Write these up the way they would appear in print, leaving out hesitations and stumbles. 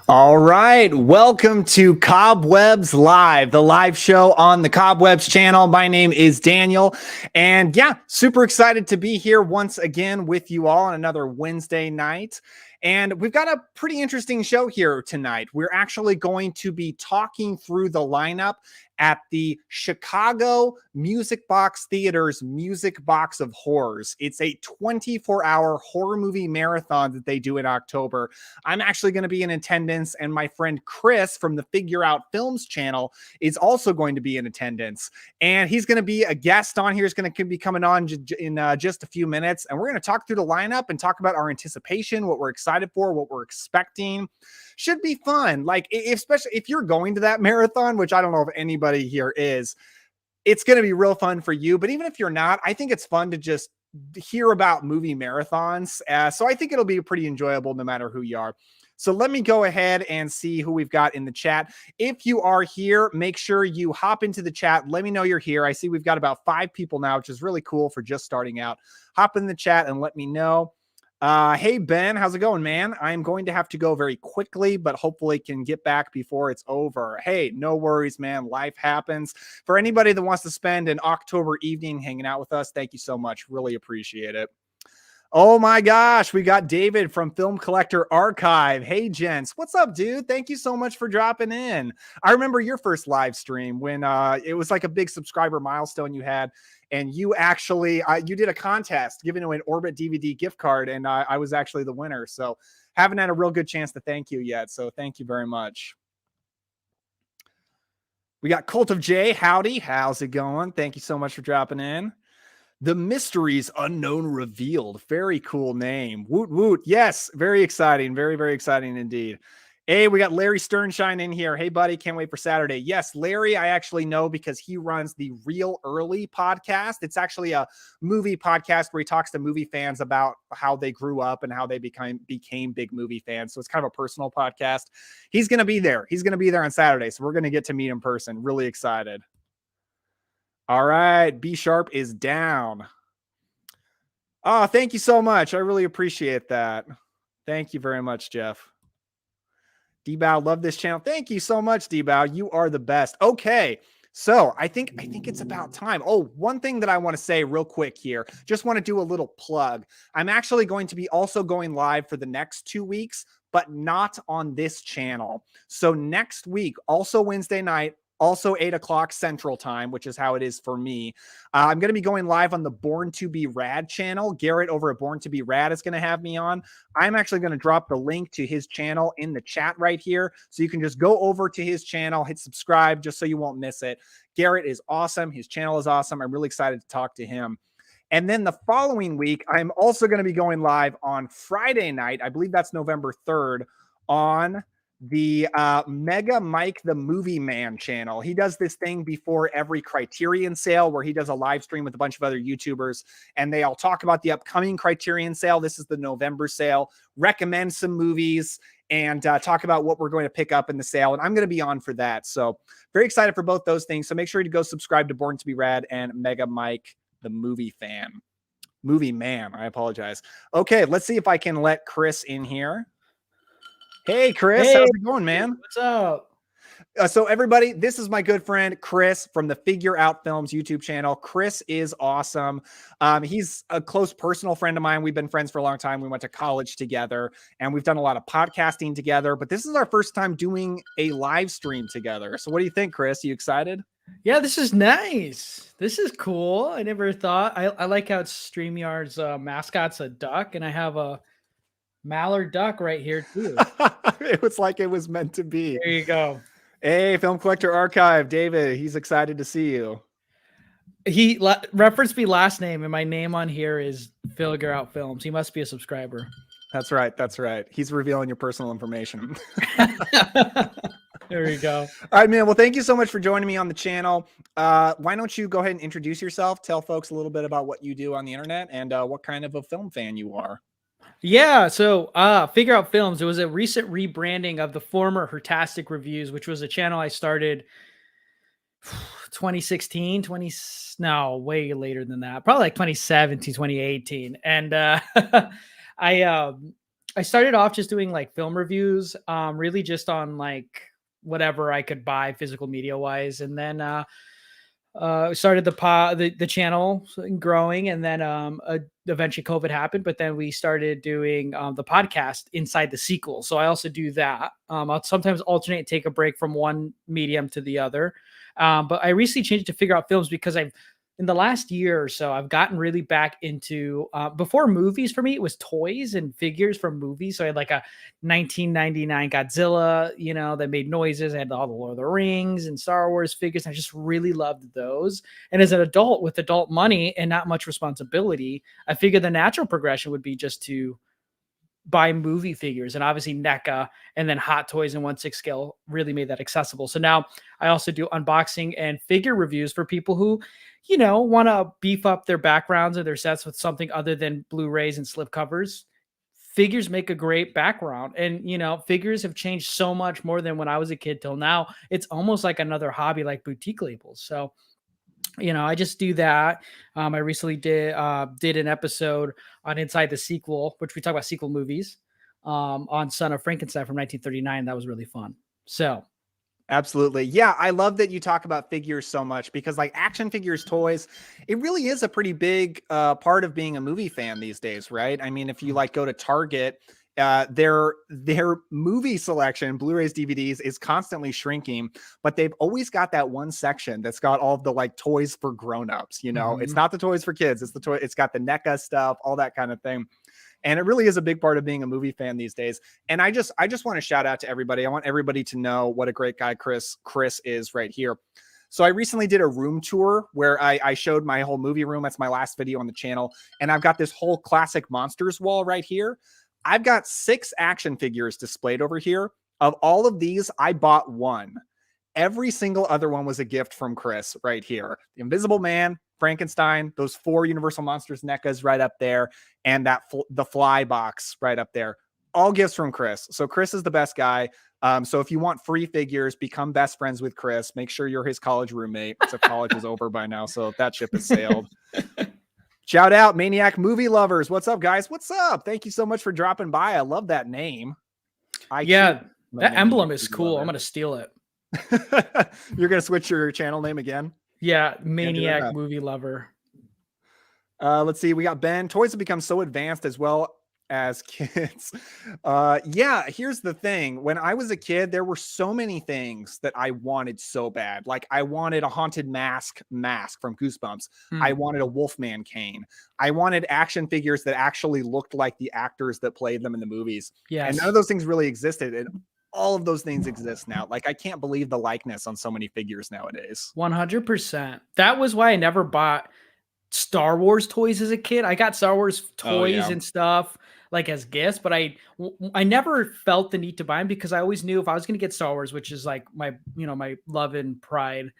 All right, welcome to Cobwebs Live, the live show on the Cobwebs channel. My name is Daniel, and yeah, super excited to be here once again with you all on another Wednesday night. And we've got a pretty interesting show here tonight. We're actually going to be talking through the lineup at the Chicago Music Box Theater's Music Box of Horrors. It's a 24-hour horror movie marathon that they do in October. I'm actually going to be in attendance, and my friend Cris from the Figure Out Films channel is also going to be in attendance. And he's going to be a guest on here. He's going to be coming on in just a few minutes, and we're going to talk through the lineup and talk about our anticipation, what we're excited for, what we're expecting. Should be fun. Like, especially if you're going to that marathon, which I don't know if anybody here is, it's going to be real fun for you. But even if you're not, I think it's fun to just hear about movie marathons. So I think it'll be pretty enjoyable no matter who you are. So let me go ahead and see who we've got in the chat. If you are here, make sure you hop into the chat. Let me know you're here. I see we've got about 5 people now, which is really cool for just starting out. Hop in the chat and let me know. Hey, Ben, how's it going, man? I'm going to have to go very quickly, but hopefully can get back before it's over. Hey, no worries, man. Life happens. For anybody that wants to spend an October evening hanging out with us, thank you so much. Really appreciate it. Oh my gosh, we got David from Film Collector Archive. Hey, gents. What's up, dude? Thank you so much for dropping in. I remember your first live stream when it was like a big subscriber milestone you had. And you actually, you did a contest giving away an Orbit DVD gift card, and I was actually the winner. So haven't had a real good chance to thank you yet. So thank you very much. We got Cult of J. Howdy. How's it going? Thank you so much for dropping in. The Mysteries Unknown Revealed. Very cool name. Woot woot. Yes, very exciting. Very, very exciting indeed. Hey, we got Larry Sternshine in here. Hey, buddy, can't wait for Saturday. Yes, Larry, I actually know because he runs the Real Early podcast. It's actually a movie podcast where he talks to movie fans about how they grew up and how they became big movie fans. So it's kind of a personal podcast. He's going to be there. He's going to be there on Saturday. So we're going to get to meet in person. Really excited. All right. B Sharp is down. Oh, thank you so much. I really appreciate that. Thank you very much, Jeff. D-Bow, love this channel. Thank you so much, D-Bow. You are the best. Okay, so I think it's about time. Oh, one thing that I want to say real quick here. Just want to do a little plug. I'm actually going to be also going live for the next 2 weeks, but not on this channel. So next week, also Wednesday night, also 8 o'clock Central Time, which is how it is for me. I'm going to be going live on the Born to Be Rad channel. Garrett over at Born to Be Rad is going to have me on. I'm actually going to drop the link to his channel in the chat right here. So you can just go over to his channel, hit subscribe just so you won't miss it. Garrett is awesome. His channel is awesome. I'm really excited to talk to him. And then the following week, I'm also going to be going live on Friday night. I believe that's November 3rd on the Mega Mike the Movie Man channel. He does this thing before every Criterion sale where he does a live stream with a bunch of other YouTubers, and they all talk about the upcoming Criterion sale. This is the November sale. Recommend some movies and talk about what we're going to pick up in the sale. And I'm going to be on for that. So very excited for both those things. So make sure to go subscribe to Born to Be Rad and Mega Mike the Movie Man. I apologize. Okay, let's see if I can let Cris in here. Hey, Cris, how's it going, man? What's up? So everybody, this is my good friend, Cris from the Figure Out Films YouTube channel. Cris is awesome. He's a close personal friend of mine. We've been friends for a long time. We went to college together and we've done a lot of podcasting together, but this is our first time doing a live stream together. So what do you think, Cris? Are you excited? Yeah, this is nice. This is cool. I never thought. I like how StreamYard's mascot's a duck, and I have a mallard duck right here too. It was like it was meant to be. There you go. Hey, Film Collector Archive, David. He's excited to see you. He referenced me last name, and my name on here is Figure Out Films. He must be a subscriber. That's right. That's right. He's revealing your personal information. There we go. All right, man. Well, thank you so much for joining me on the channel. Why don't you go ahead and introduce yourself? Tell folks a little bit about what you do on the internet and what kind of a film fan you are. Yeah, so Figure Out Films, it was a recent rebranding of the former Hertastic Reviews, which was a channel I started 2016, no, way later than that. Probably like 2017, 2018. And I I started off just doing like film reviews, really just on like whatever I could buy physical media wise, and then started the channel growing, and then eventually COVID happened, but then we started doing the podcast inside the sequel. So I also do that. I'll sometimes alternate, take a break from one medium to the other. But I recently changed it to figure out films because in the last year or so, I've gotten really back into before movies. For me, it was toys and figures from movies. So I had like a 1999 Godzilla, that made noises. I had all the Lord of the Rings and Star Wars figures. I just really loved those. And as an adult with adult money and not much responsibility, I figured the natural progression would be just to buy movie figures, and obviously NECA and then Hot Toys and 1/6 scale really made that accessible. So now I also do unboxing and figure reviews for people who, want to beef up their backgrounds or their sets with something other than Blu-rays and slipcovers. Figures make a great background, and figures have changed so much more than when I was a kid till now. It's almost like another hobby, like boutique labels. So I just do that. I recently did an episode on Inside the Sequel, which we talk about sequel movies, on Son of Frankenstein from 1939. That was really fun. So Absolutely. Yeah, I love that you talk about figures so much, because like action figures, toys, it really is a pretty big part of being a movie fan these days, right? I mean, if you like go to Target, their movie selection, Blu-rays, DVDs, is constantly shrinking, but they've always got that one section that's got all of the like toys for grown-ups. It's not the toys for kids, it's the toy, it's got the NECA stuff, all that kind of thing. And it really is a big part of being a movie fan these days. And I just want to shout out to everybody. I want everybody to know what a great guy Cris is right here. So I recently did a room tour where I showed my whole movie room. That's my last video on the channel. And I've got this whole classic monsters wall right here. I've got 6 action figures displayed over here. Of all of these, I bought one. Every single other one was a gift from Cris right here. The Invisible Man, Frankenstein, those 4 Universal Monsters NECAs right up there, and the Fly box right up there. All gifts from Cris. So Cris is the best guy. So if you want free figures, become best friends with Cris. Make sure you're his college roommate. So college is over by now, so that ship has sailed. Shout out Maniac Movie Lovers. What's up, guys? What's up? Thank you so much for dropping by. I love that name. That emblem is cool. I'm going to steal it. You're going to switch your channel name again? Yeah, Maniac Movie Lover. Let's see. We got Ben. Toys have become so advanced as well as kids. Yeah, here's the thing. When I was a kid, there were so many things that I wanted so bad. Like I wanted a haunted mask from Goosebumps. I wanted a Wolfman cane. I wanted action figures that actually looked like the actors that played them in the movies. Yes. And none of those things really existed. And all of those things exist now. Like I can't believe the likeness on so many figures nowadays. 100%. That was why I never bought Star Wars toys as a kid. I got Star Wars toys and stuff like as gifts, but I never felt the need to buy them because I always knew if I was going to get Star Wars, which is like my love and pride,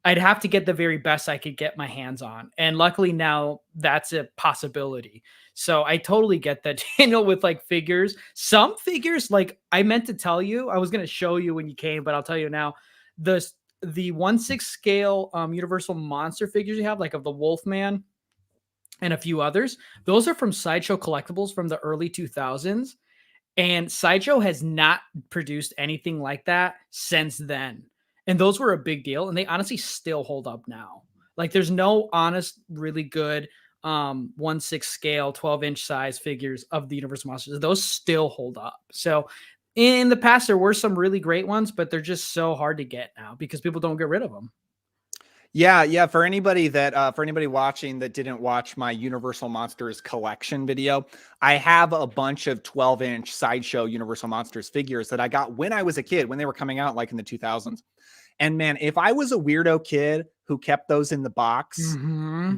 I'd have to get the very best I could get my hands on. And luckily now that's a possibility. So I totally get that, Daniel, with like figures. Some figures, like I meant to tell you, I was going to show you when you came, but I'll tell you now, the 1/6 scale Universal monster figures you have, like of the Wolfman and a few others, those are from Sideshow Collectibles from the early 2000s. And Sideshow has not produced anything like that since then. And those were a big deal. And they honestly still hold up now. Like there's no honest, really good 1/6 scale, 12-inch size figures of the Universal Monsters. Those still hold up. So in the past, there were some really great ones, but they're just so hard to get now because people don't get rid of them. Yeah. For anybody watching that didn't watch my Universal Monsters collection video, I have a bunch of 12-inch Sideshow Universal Monsters figures that I got when I was a kid, when they were coming out, like in the 2000s. And man, if I was a weirdo kid who kept those in the box,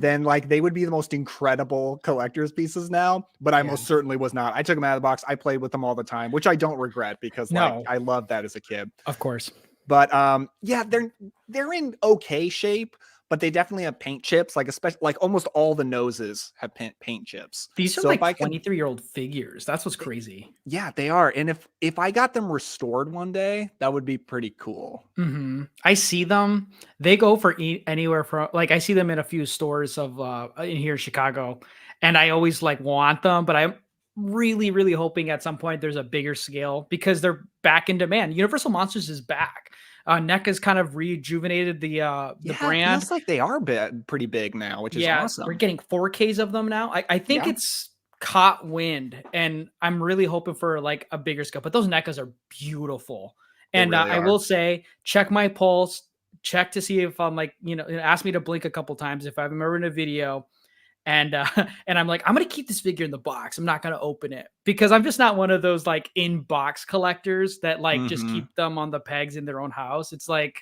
then like they would be the most incredible collector's pieces now. But I most certainly was not. I took them out of the box. I played with them all the time, which I don't regret because like I loved that as a kid. Of course. But yeah, they're in okay shape, but they definitely have paint chips. Like especially like almost all the noses have paint chips. These are so like 23-year-old figures. That's what's crazy. Yeah, they are. And if I got them restored one day, that would be pretty cool. I see them. They go for anywhere from like I see them in a few stores of in here in Chicago, and I always like want them, but really, really hoping at some point there's a bigger scale because they're back in demand. Universal Monsters is back. NECA's kind of rejuvenated the Yeah, it brand. feels like they are pretty big now, which is Yeah, we're awesome. getting 4Ks of them now. I think Yeah, it's caught wind, and I'm really hoping for like a bigger scale. But those NECAs are beautiful, they and really I are. will say, check my pulse, check to see if I'm like, ask me to blink a couple times if I remember in a video, and and I'm like, I'm gonna keep this figure in the box. I'm not gonna open it because I'm just not one of those like in box collectors that like just Hmm. keep them on the pegs in their own house. It's like,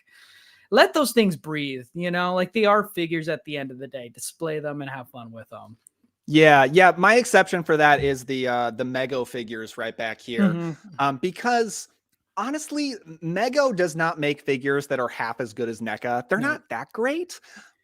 let those things breathe, like they are figures at the end of the day. Display them and have fun with them. Yeah, yeah. My exception for that is the Mego figures right back here, Mm-hmm. because honestly, Mego does not make figures that are half as good as NECA. They're No. not that great,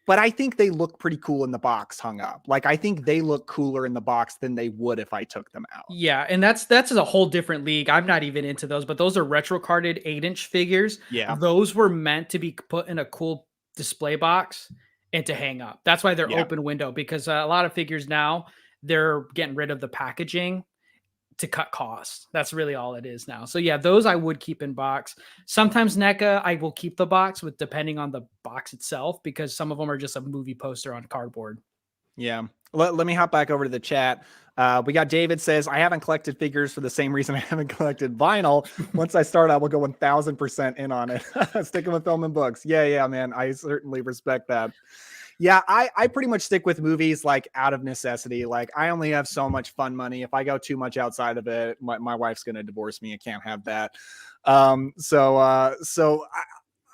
but I think they look pretty cool in the box hung up. Like I think they look cooler in the box than they would if I took them out. Yeah, and that's a whole different league. I'm not even into those, but those are retro carded 8-inch figures. Yeah, Those were meant to be put in a cool display box and to hang up. That's why they're yeah. open window because a lot of figures now they're getting rid of the packaging to cut costs. That's really all it is now. So yeah, those I would keep in box. Sometimes NECA I will keep the box with depending on the box itself because some of them are just a movie poster on cardboard. Yeah. Let me hop back over to the chat. We got David says, I haven't collected figures for the same reason I haven't collected vinyl. Once I start, I will go 1000% in on it. Sticking with film and books. Yeah, man. I certainly respect that. Yeah, I pretty much stick with movies like out of necessity. Like I only have so much fun money. If I go too much outside of it, my wife's going to divorce me. I can't have that. So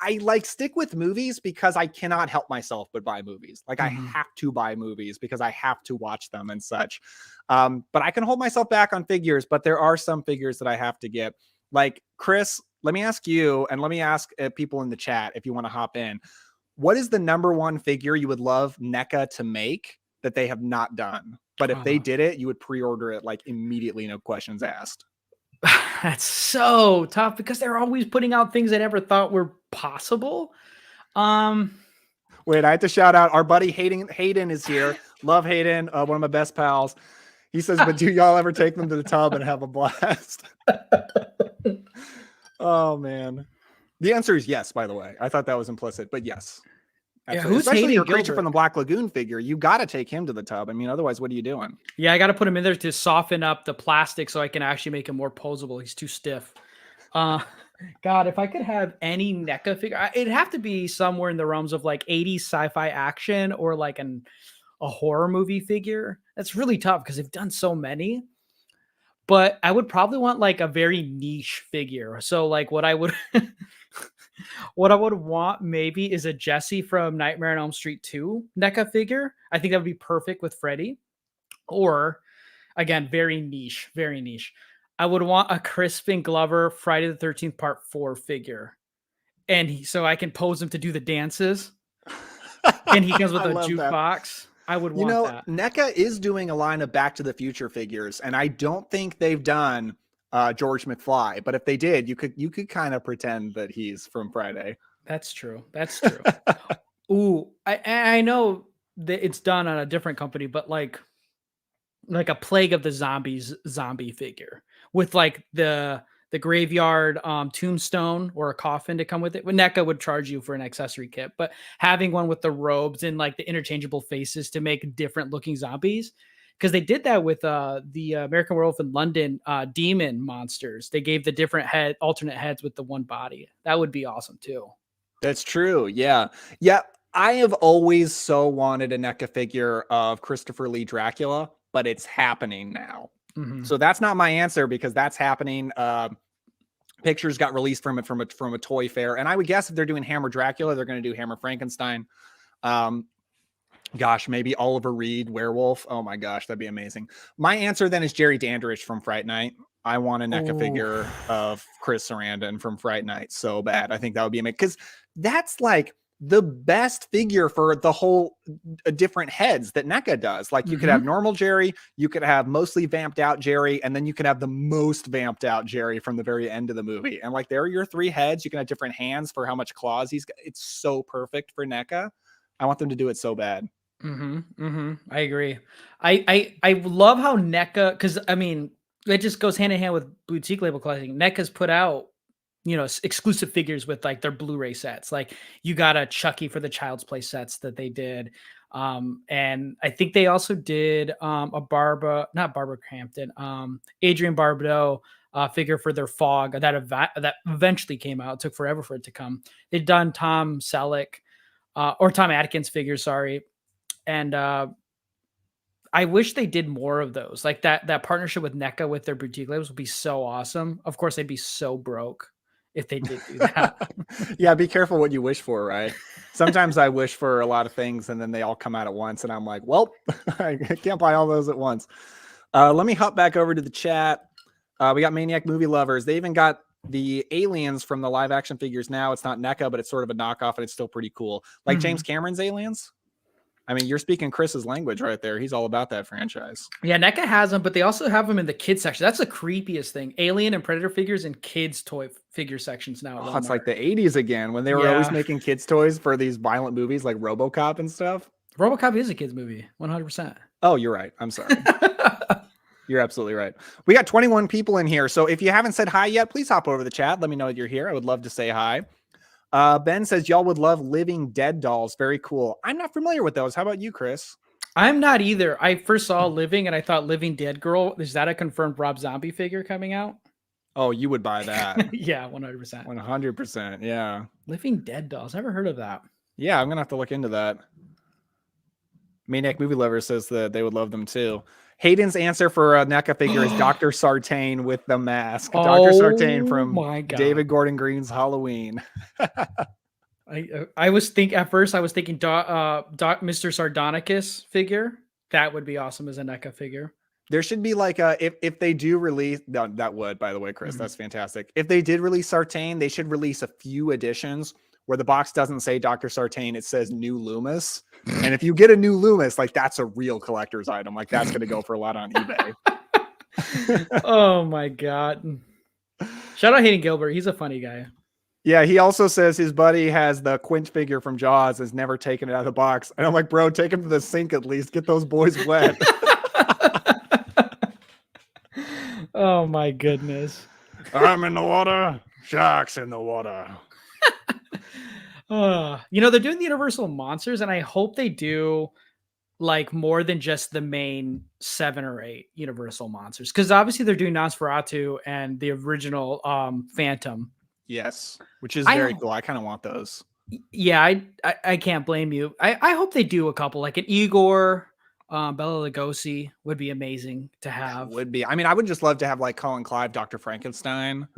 I like stick with movies because I cannot help myself but buy movies. Like I Mhm. have to buy movies because I have to watch them and such. But I can hold myself back on figures, but there are some figures that I have to get. Like Cris, let me ask you, and let me ask people in the chat if you want to hop in. What is the number one figure you would love NECA to make that they have not done? But if they Uh, did it, you would pre-order it like immediately, no questions asked. that's so tough because they're always putting out things I never thought were possible. Um, Wait, I have to shout out our buddy Hayden. Hayden is here. Love Hayden, one of my best pals. He says, but do y'all ever take them to the tub and have a blast? Oh, man. The answer is yes, by the way. I thought that was implicit, but yes. yeah, Absolutely. who's Especially Hayden your Creature from Gilbert? the Black Lagoon figure. You got to take him to the tub. I mean, otherwise, what are you doing? Yeah, I got to put him in there to soften up the plastic so I can actually make him more posable. He's too stiff. Uh, God, if I could have any NECA figure, it'd have to be somewhere in the realms of like 80s sci-fi action or like a horror movie figure. That's really tough because they've done so many. But I would probably want like a very niche figure. So like what I would what I would want maybe is a Jesse from Nightmare on Elm Street 2 NECA figure. I think that would be perfect with Freddy. Or again, very niche, very niche. I would want a Crispin Glover Friday the 13th Part 4 figure. And so I can pose him to do the dances. And he comes with I a love that. jukebox. I would You want know, that. NECA is doing a line of Back to the Future figures, and I don't think they've done George McFly. But if they did, you could kind of pretend that he's from Friday. That's true. That's true. Ooh, I know that it's done on a different company, but like a Plague of the Zombies zombie figure with like the graveyard tombstone or a coffin to come with it. When NECA would charge you for an accessory kit, but having one with the robes and like the interchangeable faces to make different looking zombies. Because they did that with the American Werewolf in London demon monsters. They gave the different alternate heads with the one body. That would be awesome too. That's true. Yeah. Yeah. I have always so wanted a NECA figure of Christopher Lee Dracula, but it's happening now. Mhm. So that's not my answer because that's happening. Pictures got released from it from a toy fair, and I would guess if they're doing Hammer Dracula, they're going to do Hammer Frankenstein. Gosh, maybe Oliver Reed Werewolf. Oh my gosh, that'd be amazing. My answer then is Jerry Dandridge from Fright Night. I want a NECA Oh, figure of Chris Sarandon from Fright Night so bad. I think that would be amazing because that's like the best figure for the whole different heads that NECA does. Like you could have mhm. normal Jerry, you could have mostly vamped out Jerry, and then you could have the most vamped out Jerry from the very end of the movie. And like there are your three heads. You can have different hands for how much claws he's got. It's so perfect for NECA. I want them to do it so bad. I agree. I love how NECA, because I mean it just goes hand in hand with boutique label collecting. NECA's put out, exclusive figures with like their Blu-ray sets. Like you got a Chucky for the Child's Play sets that they did. And I think they also did a not Barbara Crampton, Adrienne Barbeau figure for their Fog that eventually came out. It took forever for it to come. They'd done Tom Selleck or Tom Atkins figures, sorry. And I wish they did more of those. Like that partnership with NECA with their boutique labels would be so awesome. Of course, they'd be so broke if they did do that. Yeah, be careful what you wish for, right? Sometimes I wish for a lot of things and then they all come out at once and I'm like, well, I can't buy all those at once. Let me hop back over to the chat. We got Maniac Movie Lovers. They even got the aliens from the live action figures now. It's not NECA, but it's sort of a knockoff and it's still pretty cool. Like James Cameron's Aliens. I mean, you're speaking Chris's language right there. He's all about that franchise. Yeah, NECA has them, but they also have them in the kids section. That's the creepiest thing. Alien and Predator figures in kids toy figure sections now. Oh, it's like the 80s again when they were always making kids toys for these violent movies like RoboCop and stuff. RoboCop is a kids movie, 100%. Oh, you're right. I'm sorry. You're absolutely right. We got 21 people in here. So if you haven't said hi yet, please hop over the chat. Let me know that you're here. I would love to say hi. Ben says y'all would love Living Dead dolls. Very cool. I'm not familiar with those. How about you, Cris? I'm not either. I first saw Living and I thought Living Dead Girl. Is that a confirmed Rob Zombie figure coming out? Oh, you would buy that. Yeah, 100%. 100%. Yeah. Living Dead dolls. Never heard of that. Yeah, I'm going to have to look into that. Maniac Movie Lover says that they would love them too. Hayden's answer for a NECA figure is Dr. Sartain with the mask. Dr. Sartain from David Gordon Green's Halloween. I was thinking Mr. Sardonicus figure. That would be awesome as a NECA figure. There should be like a if they do release that would, by the way, Cris, that's fantastic. If they did release Sartain, they should release a few editions where the box doesn't say Dr. Sartain, it says New Loomis. And if you get a New Loomis, like that's a real collector's item. Like that's going to go for a lot on eBay. Oh my God. Shout out Hayden Gilbert. He's a funny guy. Yeah. He also says his buddy has the Quint figure from Jaws, has never taken it out of the box. And I'm like, bro, take him to the sink at least. Get those boys wet. Oh my goodness. I'm in the water. Sharks in the water. They're doing the Universal Monsters, and I hope they do like more than just the main 7 or 8 Universal Monsters, because obviously they're doing Nosferatu and the original Phantom. Yes, which is very cool. I kind of want those. Yeah, I can't blame you. I hope they do a couple, like an Igor, Bela Lugosi would be amazing to have. Would be. I mean, I would just love to have like Colin Clive, Dr. Frankenstein.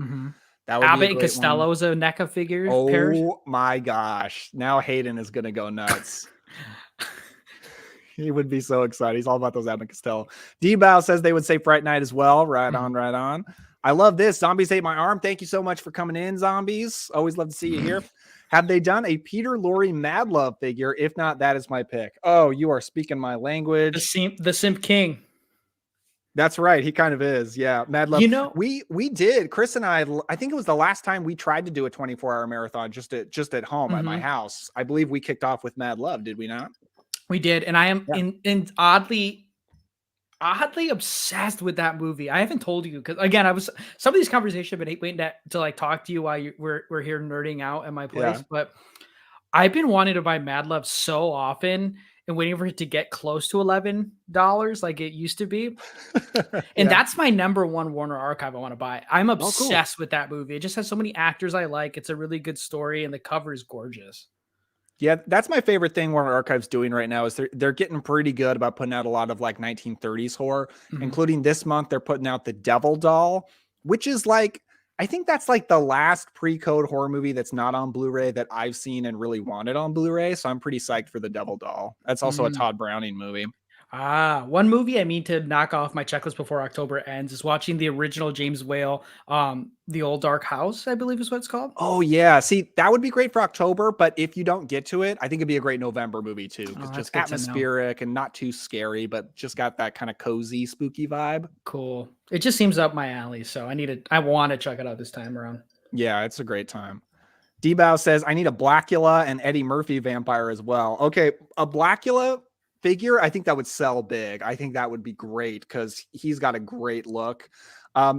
That would Abbott and Costello is a NECA figure. Oh my gosh. Now Hayden is going to go nuts. He would be so excited. He's all about those Abbott and Costello. D-Bow says they would say Fright Night as well. Right on, right on. I love this. Zombies Ate My Arm. Thank you so much for coming in, Zombies. Always love to see you here. Have they done a Peter Lorre Mad Love figure? If not, that is my pick. Oh, you are speaking my language. The Simp King. That's right. He kind of is. Yeah. Mad Love. We did. Chris and I think it was the last time we tried to do a 24-hour marathon just at home at my house. I believe we kicked off with Mad Love. Did we not? We did. And I am in oddly obsessed with that movie. I haven't told you because again, some of these conversations have been waiting to like talk to you while we're here nerding out at my place. But I've been wanting to buy Mad Love so often and waiting for it to get close to $11 like it used to be. And that's my number one Warner archive I want to buy. I'm obsessed with that movie. It just has so many actors I like. It's a really good story and the cover is gorgeous. Yeah, that's my favorite thing Warner Archive's doing right now is they're getting pretty good about putting out a lot of like 1930s horror, including this month they're putting out The Devil Doll, which is like, I think that's like the last pre-code horror movie that's not on Blu-ray that I've seen and really wanted on Blu-ray. So I'm pretty psyched for The Devil Doll. That's also a Todd Browning movie. One movie I mean to knock off my checklist before October ends is watching the original James Whale, The Old Dark House, I believe is what it's called. Oh yeah. See, that would be great for October, but if you don't get to it, I think it'd be a great November movie too. Because just atmospheric and not too scary, but just got that kind of cozy, spooky vibe. Cool. It just seems up my alley. So I want to check it out this time around. Yeah, it's a great time. D-Bow says, I need a Blackula and Eddie Murphy vampire as well. Okay, a Blackula figure, I think that would sell big. I think that would be great because he's got a great look.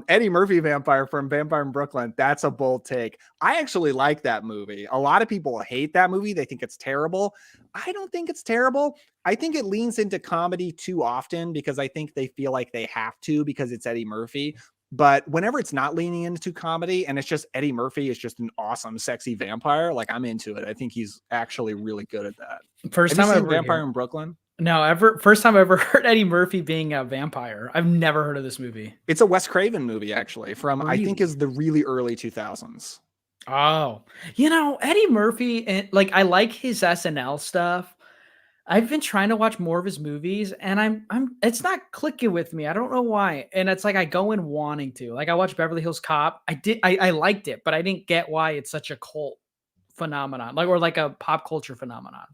Eddie Murphy vampire from Vampire in Brooklyn. That's a bold take. I actually like that movie. A lot of people hate that movie. They think it's terrible. I don't think it's terrible. I think it leans into comedy too often because I think they feel like they have to because it's Eddie Murphy. But whenever it's not leaning into comedy and it's just Eddie Murphy is just an awesome, sexy vampire, like I'm into it. I think he's actually really good at that. First Have time you seen ever Vampire in Brooklyn? No, first time I ever heard Eddie Murphy being a vampire. I've never heard of this movie. It's a Wes Craven movie, actually, from Really? I think is the really early 2000s. Oh, Eddie Murphy, and like I like his SNL stuff. I've been trying to watch more of his movies, and it's not clicking with me. I don't know why. And it's like I go in wanting to. Like I watched Beverly Hills Cop. I liked it, but I didn't get why it's such a cult phenomenon, or like a pop culture phenomenon.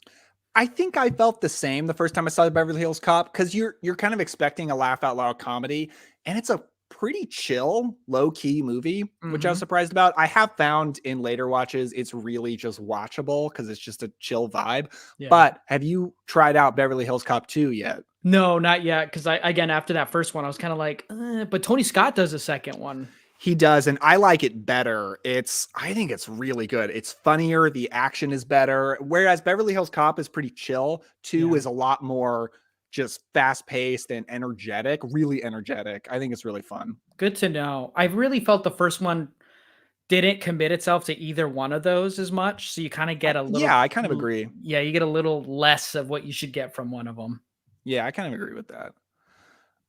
I think I felt the same the first time I saw the Beverly Hills Cop because you're kind of expecting a laugh out loud comedy, and it's a pretty chill, low key movie, which I was surprised about. I have found in later watches it's really just watchable because it's just a chill vibe. Yeah. But have you tried out Beverly Hills Cop 2 yet? No, not yet. Because again, after that first one, I was kind of like, but Tony Scott does a second one. He does, and I like it better. I think it's really good. It's funnier. The action is better. Whereas Beverly Hills Cop is pretty chill. 2 is a lot more just fast-paced and energetic, really energetic. I think it's really fun. Good to know. I really felt the first one didn't commit itself to either one of those as much. So you kind of get a little... Yeah, I kind of agree. Yeah, you get a little less of what you should get from one of them. Yeah, I kind of agree with that.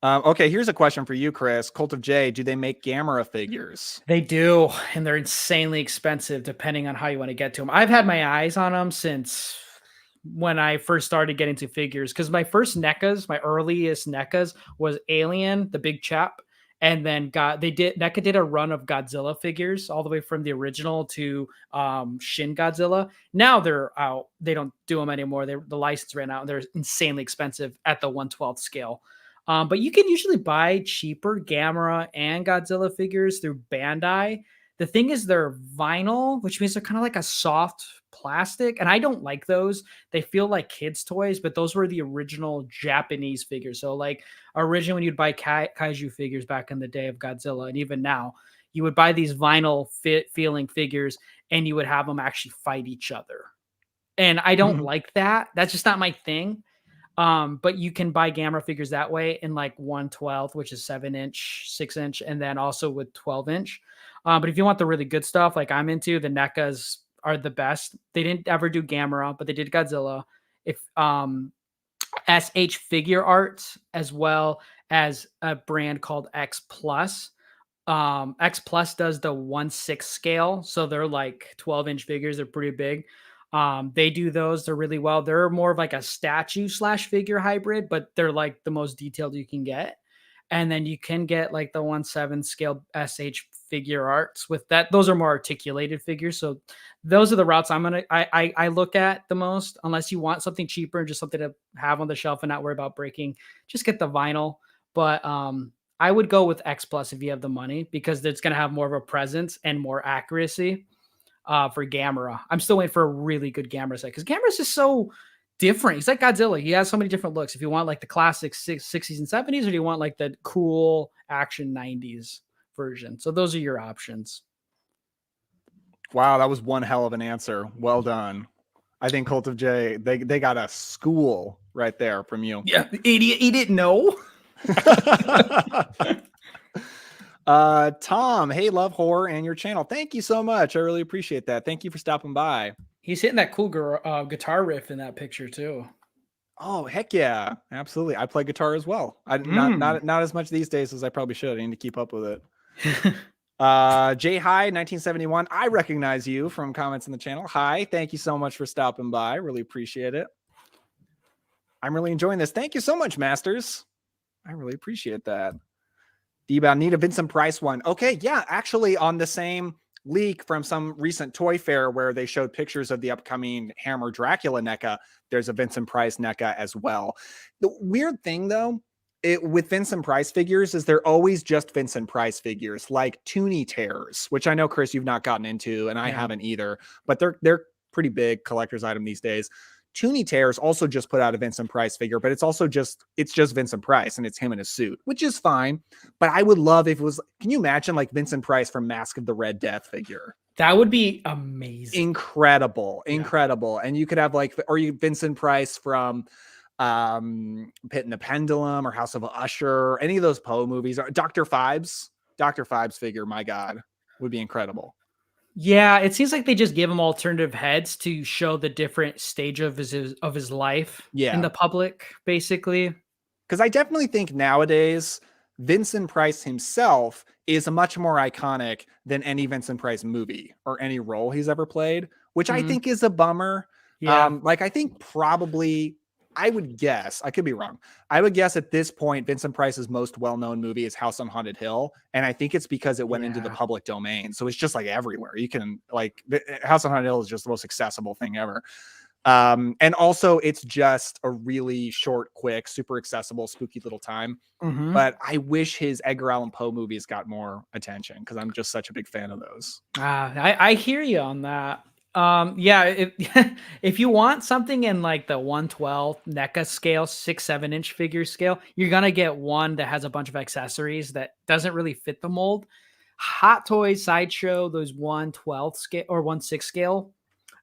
Okay, here's a question for you, Chris. Cult of J, do they make Gamera figures? They do, and they're insanely expensive depending on how you want to get to them. I've had my eyes on them since when I first started getting to figures, because my first NECAs, my earliest NECAs was Alien, the big chap, and then NECA did a run of Godzilla figures all the way from the original to Shin Godzilla. Now they're out. They don't do them anymore. The license ran out, and they're insanely expensive at the 1/12 scale. But you can usually buy cheaper Gamera and Godzilla figures through Bandai. The thing is they're vinyl, which means they're kind of like a soft plastic. And I don't like those. They feel like kids' toys, but those were the original Japanese figures. So like originally when you'd buy kaiju figures back in the day of Godzilla, and even now, you would buy these vinyl feeling figures and you would have them actually fight each other. And I don't like that. That's just not my thing. But you can buy Gamera figures that way in like 1/12, which is 7-inch, 6-inch, and then also with 12-inch. But if you want the really good stuff, like I'm into, the NECAs are the best. They didn't ever do Gamera, but they did Godzilla. If SH Figure Arts, as well as a brand called X Plus. X Plus does the 1/6 scale, so they're like 12-inch figures. They're pretty big. They do those. They're really well. They're more of like a statue / figure hybrid, but they're like the most detailed you can get. And then you can get like the 1/7 scale SH Figure Arts with that. Those are more articulated figures. So those are the routes I look at the most, unless you want something cheaper and just something to have on the shelf and not worry about breaking. Just get the vinyl. But I would go with X Plus if you have the money, because it's going to have more of a presence and more accuracy. For Gamera, I'm still waiting for a really good Gamera set, because Gamera is just so different. He's like Godzilla. He has so many different looks. If you want like the classic 60s and 70s, or do you want like the cool action 90s version? So those are your options. Wow, that was one hell of an answer. Well done. I think Cult of J, they got a school right there from you. Yeah, idiot. He didn't know. Tom, hey, love horror and your channel. Thank you so much. I really appreciate that. Thank you for stopping by. He's hitting that cool guitar riff in that picture too. Oh, heck yeah. Absolutely. I play guitar as well. Not as much these days as I probably should. I need to keep up with it. J High 1971. I recognize you from comments in the channel. Hi, thank you so much for stopping by. Really appreciate it. I'm really enjoying this. Thank you so much, Masters. I really appreciate that. D-Bound, need a Vincent Price one. Okay, yeah, actually on the same leak from some recent toy fair where they showed pictures of the upcoming Hammer Dracula NECA, there's a Vincent Price NECA as well. The weird thing though, with Vincent Price figures is they're always just Vincent Price figures, like Toonie Terrors, which I know, Chris, you've not gotten into, and I haven't either, but they're pretty big collector's item these days. Toonie Tears also just put out a Vincent Price figure, but it's just Vincent Price and it's him in a suit, which is fine. But I would love if it was, can you imagine like Vincent Price from Mask of the Red Death figure? That would be amazing. Incredible. Yeah. And you could have like, or you Vincent Price from Pit and the Pendulum or House of Usher, any of those Poe movies. Dr. Phibes figure, my God, would be incredible. Yeah, it seems like they just give him alternative heads to show the different stage of his life in the public, basically. Because I definitely think nowadays Vincent Price himself is much more iconic than any Vincent Price movie or any role he's ever played, which I think is a bummer. Yeah. Like I think probably, I would guess, I could be wrong. I would guess at this point, Vincent Price's most well-known movie is House on Haunted Hill. And I think it's because it went into the public domain. So it's just like everywhere. You can like, House on Haunted Hill is just the most accessible thing ever. And also it's just a really short, quick, super accessible, spooky little time. But I wish his Edgar Allan Poe movies got more attention because I'm just such a big fan of those. I hear you on that. Yeah, if you want something in like the 1/12 NECA scale, 6-7 inch figure scale, you're gonna get one that has a bunch of accessories that doesn't really fit the mold. Hot Toys, Sideshow, those 1/12 scale or 1/6 scale,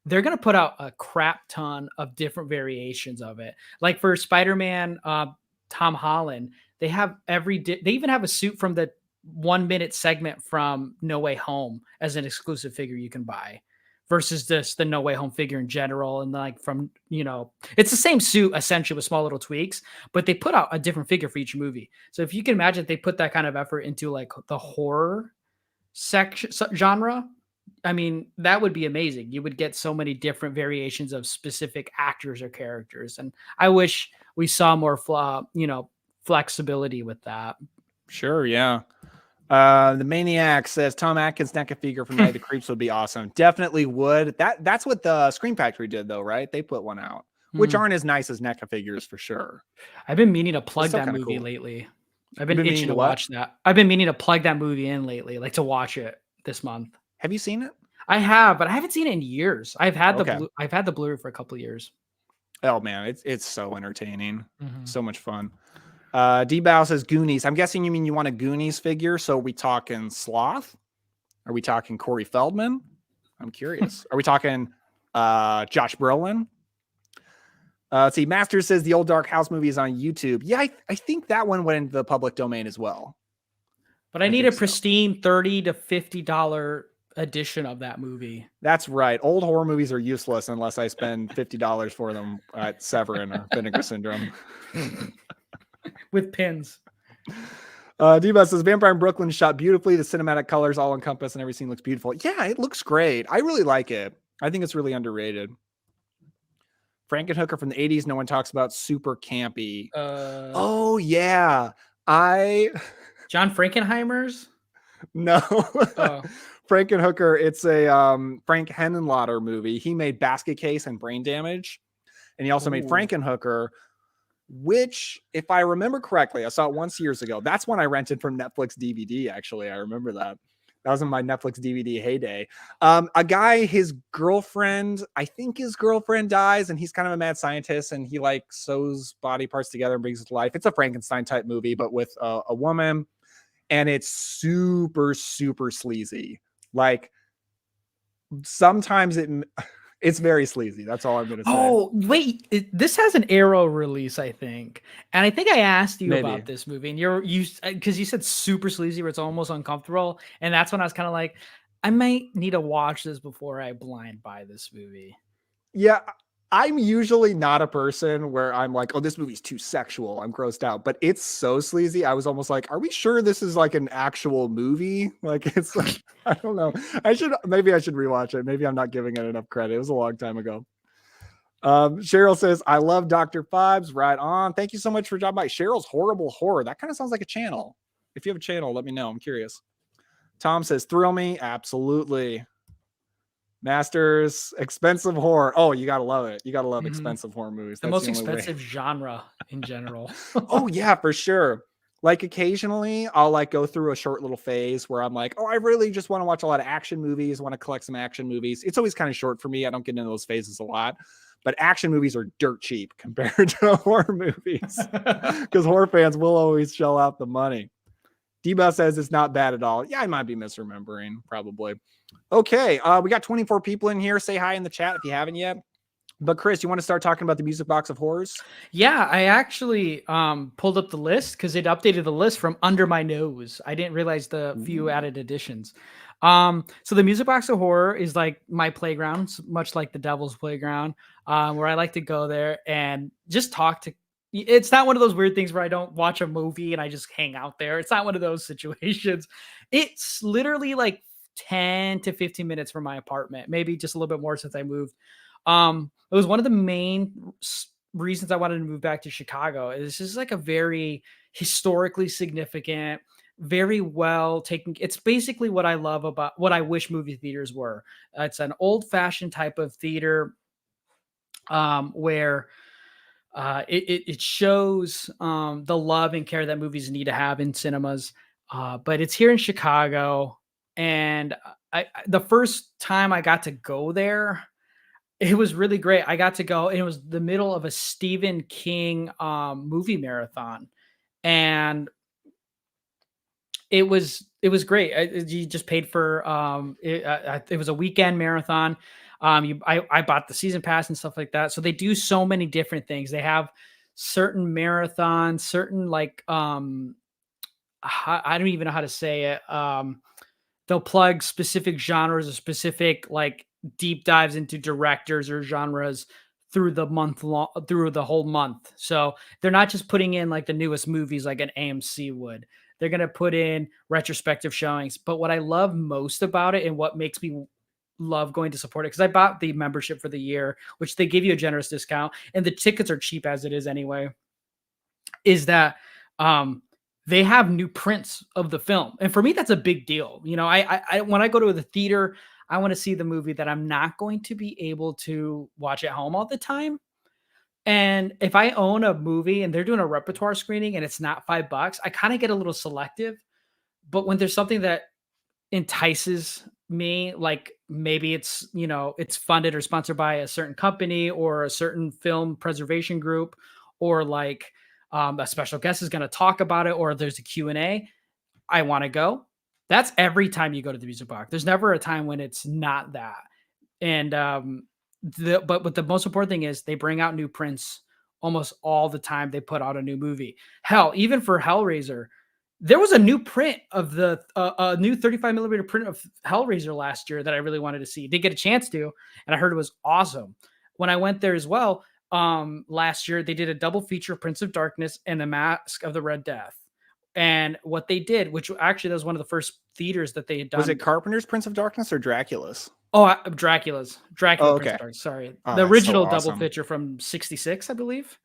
they're gonna put out a crap ton of different variations of it. Like for Spider-Man, Tom Holland, they have they even have a suit from the 1 minute segment from No Way Home as an exclusive figure you can buy. Versus the No Way Home figure in general. And like from, it's the same suit essentially with small little tweaks, but they put out a different figure for each movie. So if you can imagine if they put that kind of effort into like the horror section genre, I mean, that would be amazing. You would get so many different variations of specific actors or characters. And I wish we saw more, flexibility with that. Sure. Yeah. The Maniac says Tom Atkins NECA figure from Night of the Creeps would be awesome. Definitely would. That's what the Scream Factory did though, right? They put one out, which aren't as nice as NECA figures for sure. I've been meaning to plug that movie lately. I've been itching to watch that. I've been meaning to plug that movie in lately, like to watch it this month. Have you seen it? I have, but I haven't seen it in years. I've had the Blu-ray for a couple of years. Oh man, it's so entertaining. So much fun. D-Bow says Goonies. I'm guessing you mean you want a Goonies figure. So are we talking Sloth? Are we talking Corey Feldman? I'm curious. Are we talking Josh Brolin? Let's see. Master says the old Dark House movie is on YouTube. Yeah, I think that one went into the public domain as well. But I need a pristine $30 to $50 edition of that movie. That's right. Old horror movies are useless unless I spend $50 for them at Severin or Vinegar Syndrome. With pins. Diva says Vampire in Brooklyn shot beautifully. The cinematic colors all encompass and every scene looks beautiful. Yeah, it looks great. I really like it. I think it's really underrated. Frankenhooker from the 80s. No one talks about. Super campy. Oh yeah. John Frankenheimer's? No. Frankenhooker. It's a Frank Henenlotter movie. He made Basket Case and Brain Damage. And he also made Frankenhooker, which, if I remember correctly, I saw it once years ago. That's when I rented from Netflix DVD, actually. I remember that. That was in my Netflix DVD heyday. A guy, his girlfriend dies, and he's kind of a mad scientist, and he like sews body parts together and brings it to life. It's a Frankenstein type movie, but with a woman, and it's super, super sleazy. Like sometimes it's very sleazy. That's all I'm going to say. Oh, wait. This has an Arrow release, I think. And I think I asked you about this movie. And because you said super sleazy where it's almost uncomfortable. And that's when I was kind of like, I might need to watch this before I blind buy this movie. Yeah. I'm usually not a person where I'm like, oh, this movie's too sexual. I'm grossed out. But it's so sleazy. I was almost like, are we sure this is like an actual movie? Like, it's like, I don't know. Maybe I should rewatch it. Maybe I'm not giving it enough credit. It was a long time ago. Cheryl says, I love Dr. Phibes. Right on. Thank you so much for dropping by. Cheryl's Horrible Horror. That kind of sounds like a channel. If you have a channel, let me know. I'm curious. Tom says, thrill me. Absolutely. Masters, expensive horror. Oh, you gotta love it. You gotta love expensive horror movies. The most expensive genre in general. Oh yeah, for sure. Like occasionally I'll like go through a short little phase where I'm like, oh, I really just want to watch a lot of action movies, want to collect some action movies. It's always kind of short for me. I don't get into those phases a lot. but action movies are dirt cheap compared to horror movies because horror fans will always shell out the money. D-Bus says it's not bad at all. Yeah, I might be misremembering, probably. Okay, we got 24 people in here. Say hi in the chat if you haven't yet. But Cris, you want to start talking about the Music Box of Horrors? Yeah, I actually pulled up the list because it updated the list from under my nose. I didn't realize the few added additions. So the Music Box of Horror is like my playground, much like the Devil's Playground, where I like to go there and just talk to. It's not one of those weird things where I don't watch a movie and I just hang out there. It's not one of those situations. It's literally like 10 to 15 minutes from my apartment, maybe just a little bit more since I moved. It was one of the main reasons I wanted to move back to Chicago. This is like a very historically significant, very well taken. It's basically what I love about what I wish movie theaters were. It's an old fashioned type of theater where it shows the love and care that movies need to have in cinemas. But it's here in Chicago. And the first time I got to go there, it was really great. I got to go, and it was the middle of a Stephen King movie marathon, and it was great. You just paid for it was a weekend marathon. I bought the season pass and stuff like that. So they do so many different things. They have certain marathons, certain like I don't even know how to say it. They'll plug specific genres or specific like deep dives into directors or genres through the through the whole month. So they're not just putting in like the newest movies like an AMC would. They're going to put in retrospective showings. But what I love most about it and what makes me love going to support it, because I bought the membership for the year, which they give you a generous discount, and the tickets are cheap as it is anyway, is that they have new prints of the film. And for me, that's a big deal. You know, I when I go to the theater, I want to see the movie that I'm not going to be able to watch at home all the time. And if I own a movie and they're doing a repertoire screening and it's not $5, I kind of get a little selective. But when there's something that entices me, like maybe it's, you know, it's funded or sponsored by a certain company or a certain film preservation group, or like a special guest is going to talk about it, or there's a Q&A, I want to go. That's every time you go to the Music Box. There's never a time when it's not that. And but what the most important thing is, they bring out new prints almost all the time. They put out a new movie. Hell, even for Hellraiser, there was a new print of the a new 35 millimeter print of Hellraiser last year that I really wanted to see. Didn't get a chance to, and I heard it was awesome. When I went there as well, last year they did a double feature, Prince of Darkness and The Mask of the Red Death. And what they did, which actually that was one of the first theaters that they had done. Was it Carpenter's Prince of Darkness or Dracula's? Oh, Dracula's. Oh, okay. Prince of Darkness, sorry. Oh, the original so double awesome. feature from 66, I believe.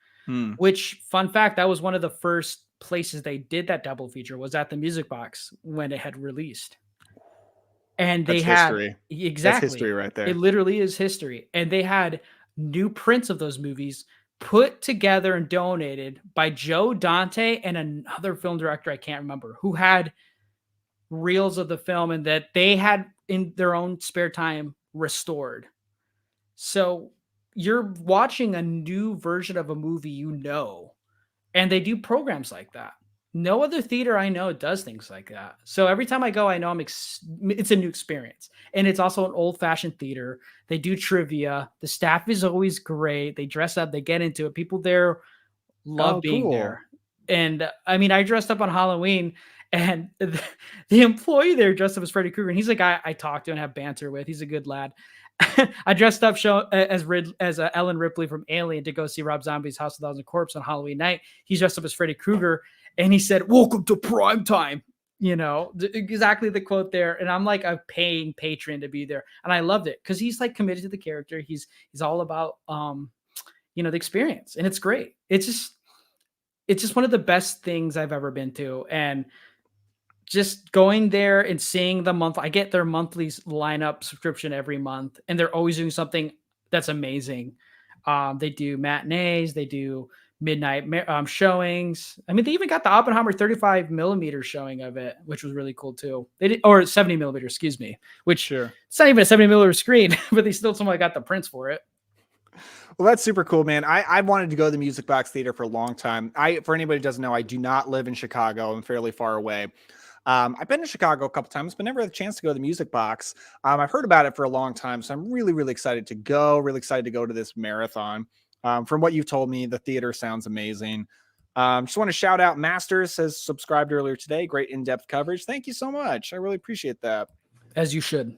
Which, fun fact, that was one of the first places they did that double feature, was at the Music Box when it had released. And they had history. Exactly. That's history right there. It literally is history. And they had new prints of those movies put together and donated by Joe Dante and another film director I can't remember, who had reels of the film and that they had in their own spare time restored. So you're watching a new version of a movie, you know, and they do programs like that. No other theater I know does things like that. So every time I go, I know it's a new experience. And it's also an old-fashioned theater. They do trivia. The staff is always great. They dress up. They get into it. People there love being there. And I mean, I dressed up on Halloween, and the employee there dressed up as Freddy Krueger. And he's a guy I talk to and have banter with. He's a good lad. I dressed up as Ellen Ripley from Alien to go see Rob Zombie's House of 1,000 Corpses on Halloween night. He's dressed up as Freddy Krueger, and he said, "Welcome to prime time." You know, exactly the quote there. And I'm like a paying patron to be there, and I loved it because he's like committed to the character. He's all about you know, the experience, and it's great. It's just one of the best things I've ever been to, and just going there and seeing the month, I get their monthly lineup subscription every month, and they're always doing something that's amazing. They do matinees, they do midnight showings. I mean, they even got the Oppenheimer 35 millimeter showing of it, which was really cool too. They did, or 70 millimeter, excuse me, which it's not even a 70 millimeter screen, but they still somehow got the prints for it. Well, that's super cool, man. I wanted to go to the Music Box Theater for a long time. For anybody who doesn't know, I do not live in Chicago. I'm fairly far away. I've been to Chicago a couple times, but never had a chance to go to the Music Box. I've heard about it for a long time, so I'm really, really excited to go. Really excited to go to this marathon. From what you've told me, the theater sounds amazing. Just want to shout out Masters has subscribed earlier today. Great in-depth coverage. Thank you so much. I really appreciate that. As you should.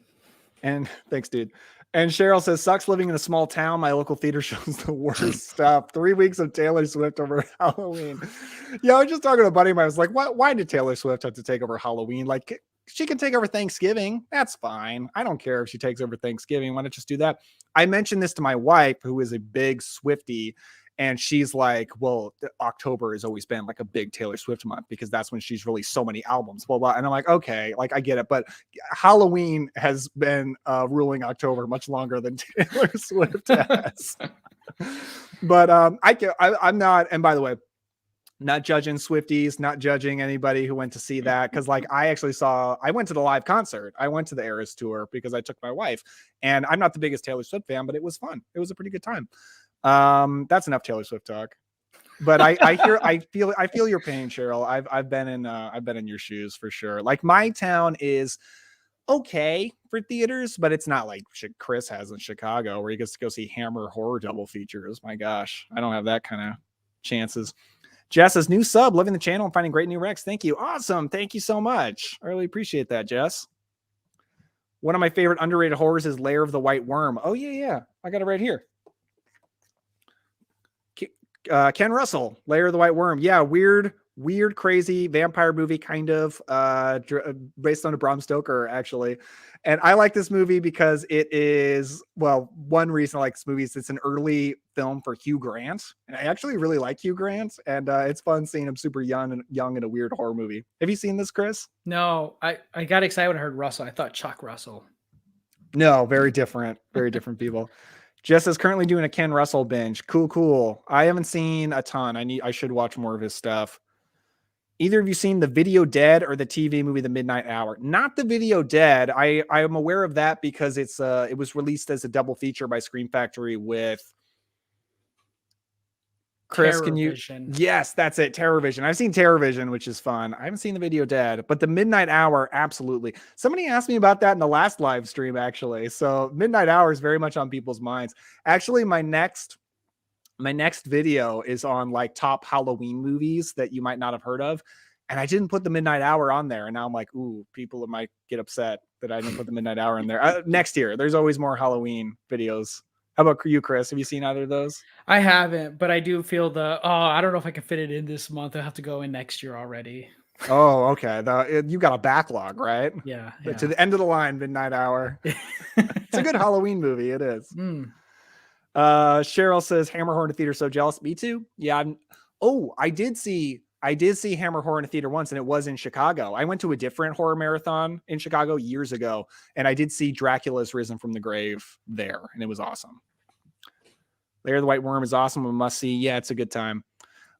And thanks, dude. And Cheryl says, sucks living in a small town. My local theater shows the worst stuff. 3 weeks of Taylor Swift over Halloween. Yeah, I was just talking to a buddy of mine. I was like, why did Taylor Swift have to take over Halloween? Like, she can take over Thanksgiving. That's fine. I don't care if she takes over Thanksgiving. Why not just do that? I mentioned this to my wife, who is a big Swiftie. And she's like, well, October has always been like a big Taylor Swift month because that's when she's released so many albums, blah, blah. And I'm like, okay, like I get it. But Halloween has been ruling October much longer than Taylor Swift has. But I'm not, and by the way, not judging Swifties, not judging anybody who went to see that. Cause like I went to the live concert. I went to the Eras tour because I took my wife, and I'm not the biggest Taylor Swift fan, but it was fun. It was a pretty good time. That's enough Taylor Swift talk. But I feel your pain, Cheryl. I've been in your shoes for sure. Like my town is okay for theaters, but it's not like Cris has in Chicago where he gets to go see Hammer horror double features. My gosh, I don't have that kind of chances. Jess says, new sub, loving the channel and finding great new recs. Thank you. Awesome. Thank you so much. I really appreciate that, Jess. One of my favorite underrated horrors is Lair of the White Worm. Oh yeah. I got it right here. Ken Russell, Lair of the White Worm. Yeah, weird, crazy vampire movie, kind of based on a Bram Stoker, actually. And I like this movie because it is, well, one reason I like this movie is it's an early film for Hugh Grant. And I actually really like Hugh Grant. And it's fun seeing him super young in a weird horror movie. Have you seen this, Cris? No, I got excited when I heard Russell. I thought Chuck Russell. No, very different people. Jess is currently doing a Ken Russell binge. Cool. I haven't seen a ton. I should watch more of his stuff. Either of you seen The Video Dead or the TV movie The Midnight Hour? Not The Video Dead. I am aware of that because it was released as a double feature by Scream Factory with Cris. Can you? Yes, that's it. TerrorVision. I've seen TerrorVision, which is fun. I haven't seen The Video Dead, but The Midnight Hour, absolutely. Somebody asked me about that in the last live stream, actually. So Midnight Hour is very much on people's minds. Actually, my next video is on like top Halloween movies that you might not have heard of. And I didn't put The Midnight Hour on there. And now I'm like, ooh, people might get upset that I didn't put The Midnight Hour in there. Next year, there's always more Halloween videos. How about you, Cris? Have you seen either of those? I haven't, but I do feel I don't know if I can fit it in this month. I'll have to go in next year already. Oh, okay. You got a backlog, right? Yeah. To the end of the line, Midnight Hour. It's a good Halloween movie. It is. Cheryl says Hammer Horror in the theater. So jealous. Me too. Yeah. I did see Hammer Horror in the theater once, and it was in Chicago. I went to a different horror marathon in Chicago years ago, and I did see Dracula's Risen from the Grave there, and it was awesome. Lair of the White Worm is awesome. A must see. Yeah, it's a good time.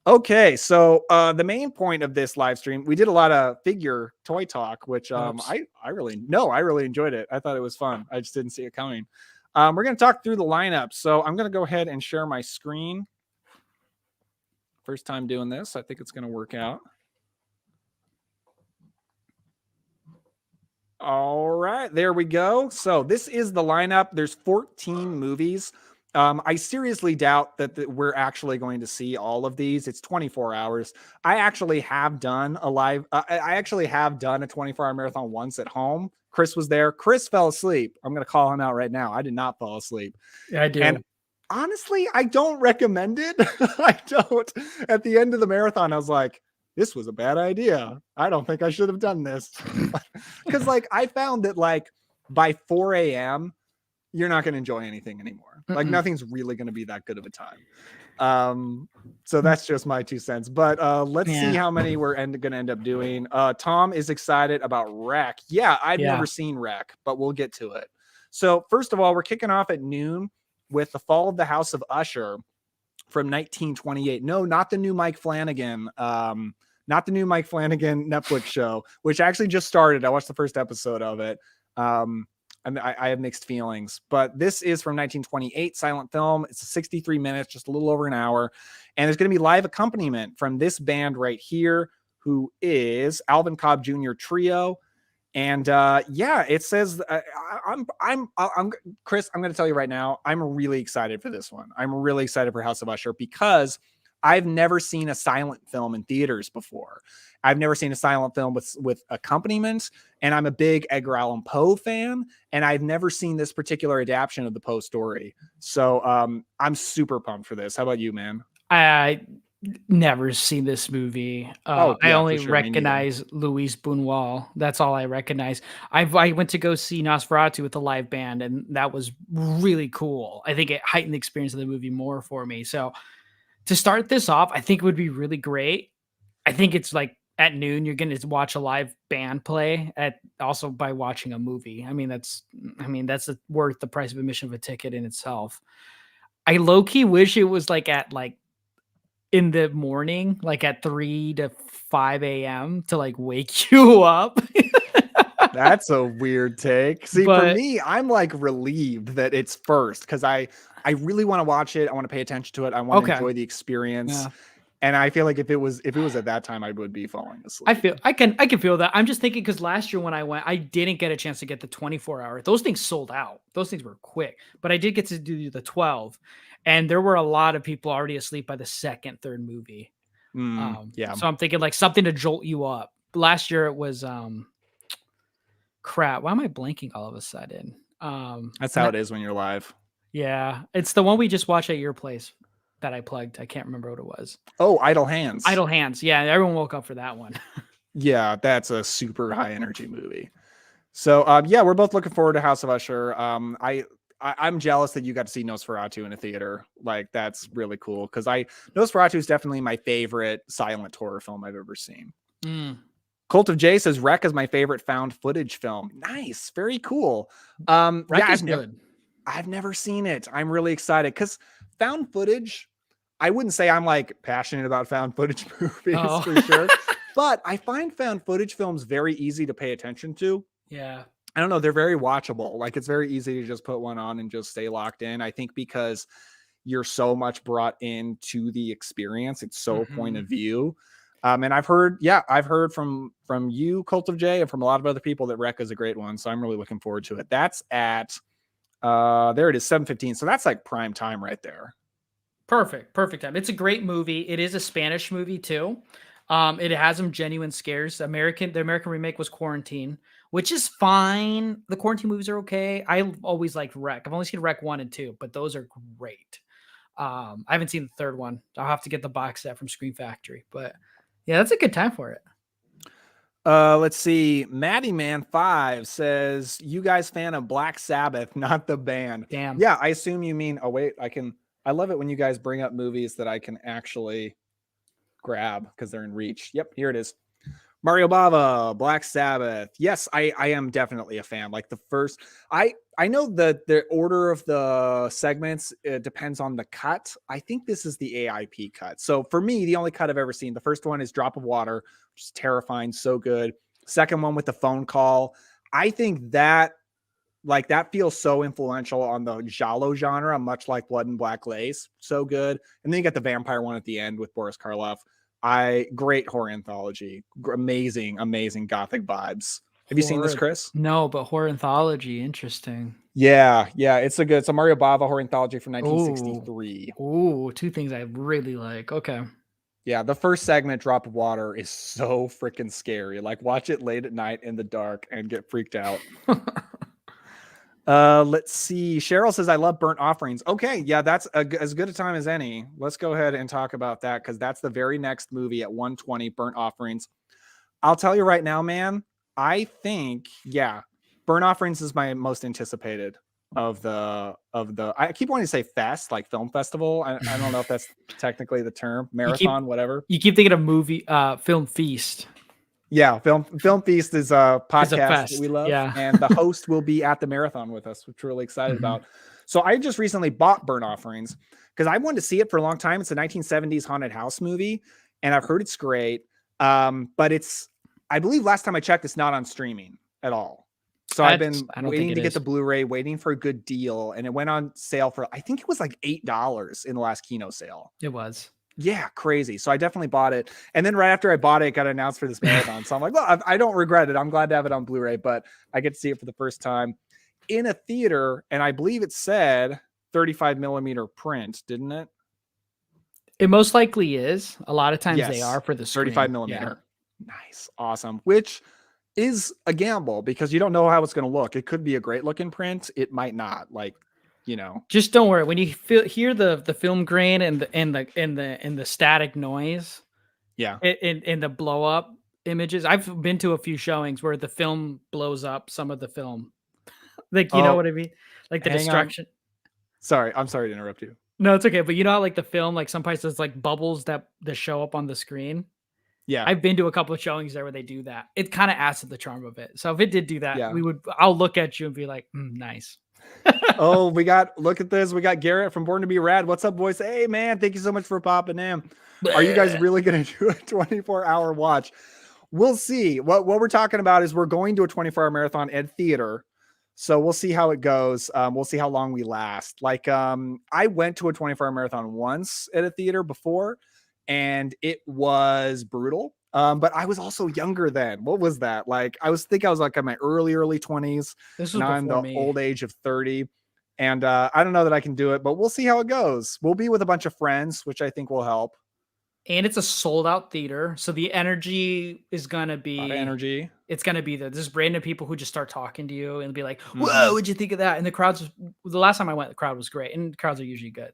Okay, so the main point of this live stream, we did a lot of figure toy talk, which I really enjoyed it. I thought it was fun. I just didn't see it coming. We're going to talk through the lineup. So I'm going to go ahead and share my screen. First time doing this. I think it's going to work out. All right, there we go. So this is the lineup. There's 14 movies. I seriously doubt that we're actually going to see all of these. It's 24 hours. I actually have done a 24-hour marathon once at home. Cris was there. Cris fell asleep. I'm going to call him out right now. I did not fall asleep. Yeah, I do. And honestly, I don't recommend it. I don't. At the end of the marathon, I was like, this was a bad idea. I don't think I should have done this. Because like I found that like by 4 a.m., you're not going to enjoy anything anymore. Like nothing's really going to be that good of a time. So that's just my 2 cents. But let's see how many we're going to end up doing. Tom is excited about Wreck. Yeah, I've never seen Wreck, but we'll get to it. So first of all, we're kicking off at noon with The Fall of the House of Usher from 1928. No, not the new Mike Flanagan. Not the new Mike Flanagan Netflix show, which actually just started. I watched the first episode of it. I have mixed feelings, but this is from 1928, silent film. It's 63 minutes, just a little over an hour. And there's going to be live accompaniment from this band right here, who is Alvin Cobb Jr. Trio. And yeah, it says I'm Chris, I'm going to tell you right now, I'm really excited for this one. I'm really excited for House of Usher because I've never seen a silent film in theaters before. I've never seen a silent film with accompaniment, and I'm a big Edgar Allan Poe fan, and I've never seen this particular adaptation of the Poe story. So I'm super pumped for this. How about you, man? I never seen this movie. Oh, I yeah, only for sure. Me neither. recognize Luis Buñuel. That's all I recognize. I went to go see Nosferatu with the live band, and that was really cool. I think it heightened the experience of the movie more for me. So to start this off, I think it would be really great. I think it's like at noon, you're going to watch a live band play also by watching a movie. I mean, that's worth the price of admission of a ticket in itself. I low key wish it was like at like in the morning, like at 3 to 5 a.m. to like wake you up. That's a weird take. See, for But me, I'm like relieved that it's first because I really want to watch it. I want to pay attention to it. I want to enjoy the experience. Yeah. And I feel like if it was at that time, I would be falling asleep. I can feel that. I'm just thinking because last year when I went, I didn't get a chance to get the 24-hour. Those things sold out. Those things were quick, but I did get to do the 12, and there were a lot of people already asleep by the second, third movie. Yeah. So I'm thinking like something to jolt you up. Last year it was crap. Why am I blanking all of a sudden? That's how it is when you're live. Yeah, it's the one we just watched at your place that I plugged. I can't remember what it was. Oh, Idle Hands. Idle Hands. Yeah, everyone woke up for that one. Yeah, that's a super high energy movie. So yeah, we're both looking forward to House of Usher. I'm jealous that you got to see Nosferatu in a theater. Like that's really cool because Nosferatu is definitely my favorite silent horror film I've ever seen. Cult of J says Wreck is my favorite found footage film. Nice, very cool. Wreck is good. I've never seen it. I'm really excited because found footage, I wouldn't say I'm like passionate about found footage movies for sure, but I find found footage films very easy to pay attention to. Yeah. I don't know. They're very watchable. Like it's very easy to just put one on and just stay locked in. I think because you're so much brought into the experience. It's so point of view. And I've heard from you, Cult of J, and from a lot of other people that Wreck is a great one. So I'm really looking forward to it. That's at there it is, 7:15. So that's like prime time right there. Perfect time. It's a great movie. It is a Spanish movie too. It has some genuine scares. The American remake was Quarantine, which is fine. The Quarantine movies are okay. I always liked Wreck. I've only seen Wreck 1 and 2, but those are great. I haven't seen the third one. I'll have to get the box set from Screen Factory, but yeah, that's a good time for it. Let's see. Maddie Man 5 says, you guys fan of Black Sabbath, not the band. Damn. Yeah, I assume you mean, I love it when you guys bring up movies that I can actually grab because they're in reach. Yep, here it is. Mario Bava, Black Sabbath. Yes, I am definitely a fan. Like the first, I know that the order of the segments, it depends on the cut. I think this is the AIP cut. So for me, the only cut I've ever seen, the first one is Drop of Water, which is terrifying, so good. Second one with the phone call. I think that feels so influential on the giallo genre, much like Blood and Black Lace. So good. And then you got the vampire one at the end with Boris Karloff. Great horror anthology. Amazing gothic vibes. Have you seen this, Chris? No, but horror anthology, interesting. Yeah, it's it's a Mario Bava horror anthology from 1963. Ooh, two things I really like. Okay. Yeah, the first segment, Drop of Water, is so freaking scary. Like watch it late at night in the dark and get freaked out. Let's see. Cheryl says, I love Burnt Offerings. Okay, yeah, that's as good a time as any. Let's go ahead and talk about that because that's the very next movie at 1:20, Burnt Offerings. I'll tell you right now, man, I think, Burnt Offerings is my most anticipated of the I keep wanting to say fest, like film festival. I don't know if that's technically the term, marathon, whatever. You keep thinking of movie, film feast. Yeah, Film Feast is a podcast that we love. Yeah. And the host will be at the marathon with us, which we're really excited about. So I just recently bought Burnt Offerings because I wanted to see it for a long time. It's a 1970s haunted house movie, and I've heard it's great. But I believe last time I checked, it's not on streaming at all. So I've been I don't think waiting it to get is. the Blu-ray, waiting for a good deal, and it went on sale for, I think it was like $8 in the last Kino sale. It was. Yeah, crazy. So I definitely bought it. And then right after I bought it, it got announced for this marathon. So I'm like, well, I don't regret it. I'm glad to have it on Blu-ray, but I get to see it for the first time in a theater. And I believe it said 35 millimeter print, didn't it? It most likely is. A lot of times they Yes, are for the screen. 35 millimeter. Yeah. Nice. Awesome. Which is a gamble because you don't know how it's going to look. It could be a great looking print. It might not. Like, you know, Just don't worry. When you hear the film grain and the static noise, yeah, in the blow up images. I've been to a few showings where the film blows up some of the film. Like, you know what I mean? Like the destruction. Sorry, I'm sorry to interrupt you. No, it's okay. But you know how like the film, like sometimes there's like bubbles that show up on the screen. Yeah. I've been to a couple of showings there where they do that. It kind of adds to the charm of it. So if it did do that, Yeah. I'll look at you and be like, nice. Oh, look at this. We got Garrett from Born to Be Rad. What's up, boys? Hey, man, thank you so much for popping in. Are you guys really going to do a 24-hour watch? We'll see. What we're talking about is we're going to a 24-hour marathon at theater. So we'll see how it goes. We'll see how long we last. Like, I went to a 24-hour marathon once at a theater before, and it was brutal. But I was also younger then. What was that? Like, I was like in my early 20s. This was now I'm the me. old age of 30. And I don't know that I can do it, but we'll see how it goes. We'll be with a bunch of friends, which I think will help. And it's a sold out theater. So the energy is going to be energy. It's going to be there. There's random people who just start talking to you and be like, whoa, what'd you think of that? And the last time I went, the crowd was great. And crowds are usually good.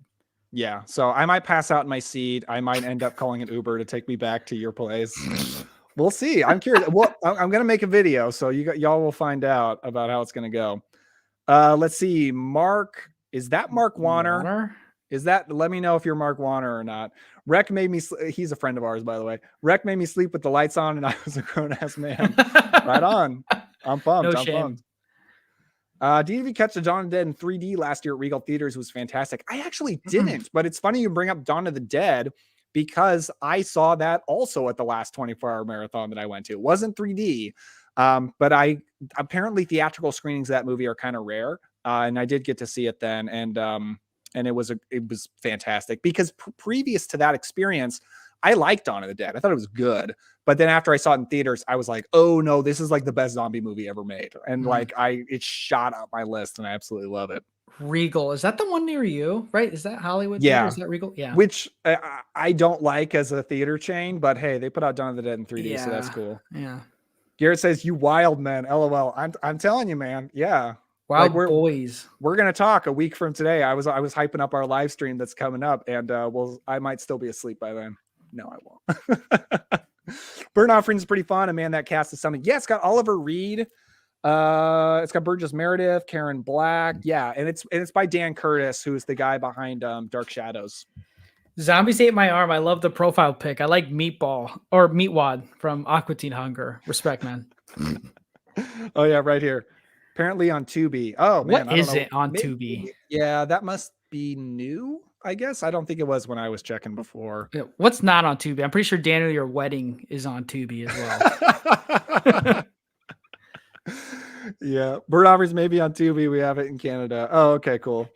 Yeah. So I might pass out in my seat. I might end up calling an Uber to take me back to your place. We'll see. I'm curious. Well, I'm going to make a video. So y'all will find out about how it's going to go. Let's see. Mark, is that Mark Warner? Is that, let me know if you're Mark Warner or not. Rec made me, he's a friend of ours, by the way. Rec made me sleep with the lights on and I was a grown-ass man. Right on. I'm pumped. No I'm shame. pumped. Did you catch the Dawn of the Dead in 3D last year at Regal Theaters? It was fantastic. I actually didn't, but it's funny you bring up Dawn of the Dead because I saw that also at the last 24-hour marathon that I went to. It wasn't 3D, but apparently theatrical screenings of that movie are kind of rare. And I did get to see it then. And it was fantastic because previous to that experience, I liked Dawn of the Dead. I thought it was good. But then after I saw it in theaters, I was like, oh no, this is like the best zombie movie ever made. And it shot up my list and I absolutely love it. Regal. Is that the one near you? Right? Is that Hollywood? Yeah. Theater? Is that Regal? Yeah. Which I don't like as a theater chain, but hey, they put out Dawn of the Dead in 3D. So that's cool. Yeah. Garrett says, you wild man. LOL. I'm telling you, man. Yeah. Wild boys. We're gonna talk a week from today. I was hyping up our live stream that's coming up, and I might still be asleep by then. No, I won't. Burnt Offering is pretty fun, and man, that cast is something. Yeah, it's got Oliver Reed. It's got Burgess Meredith, Karen Black. Yeah, and it's by Dan Curtis, who is the guy behind Dark Shadows. Zombies Ate My Arm. I love the profile pic. I like Meatwad from Aqua Teen Hunger. Respect, man. Oh yeah, right here. Apparently on Tubi. Oh man, what is it on Tubi? Yeah, that must be new. I guess I don't think it was when I was checking before. What's not on Tubi? I'm pretty sure Daniel, Your Wedding is on Tubi as well. Yeah, Bird Offers maybe on Tubi. We have it in Canada. Oh, okay, cool.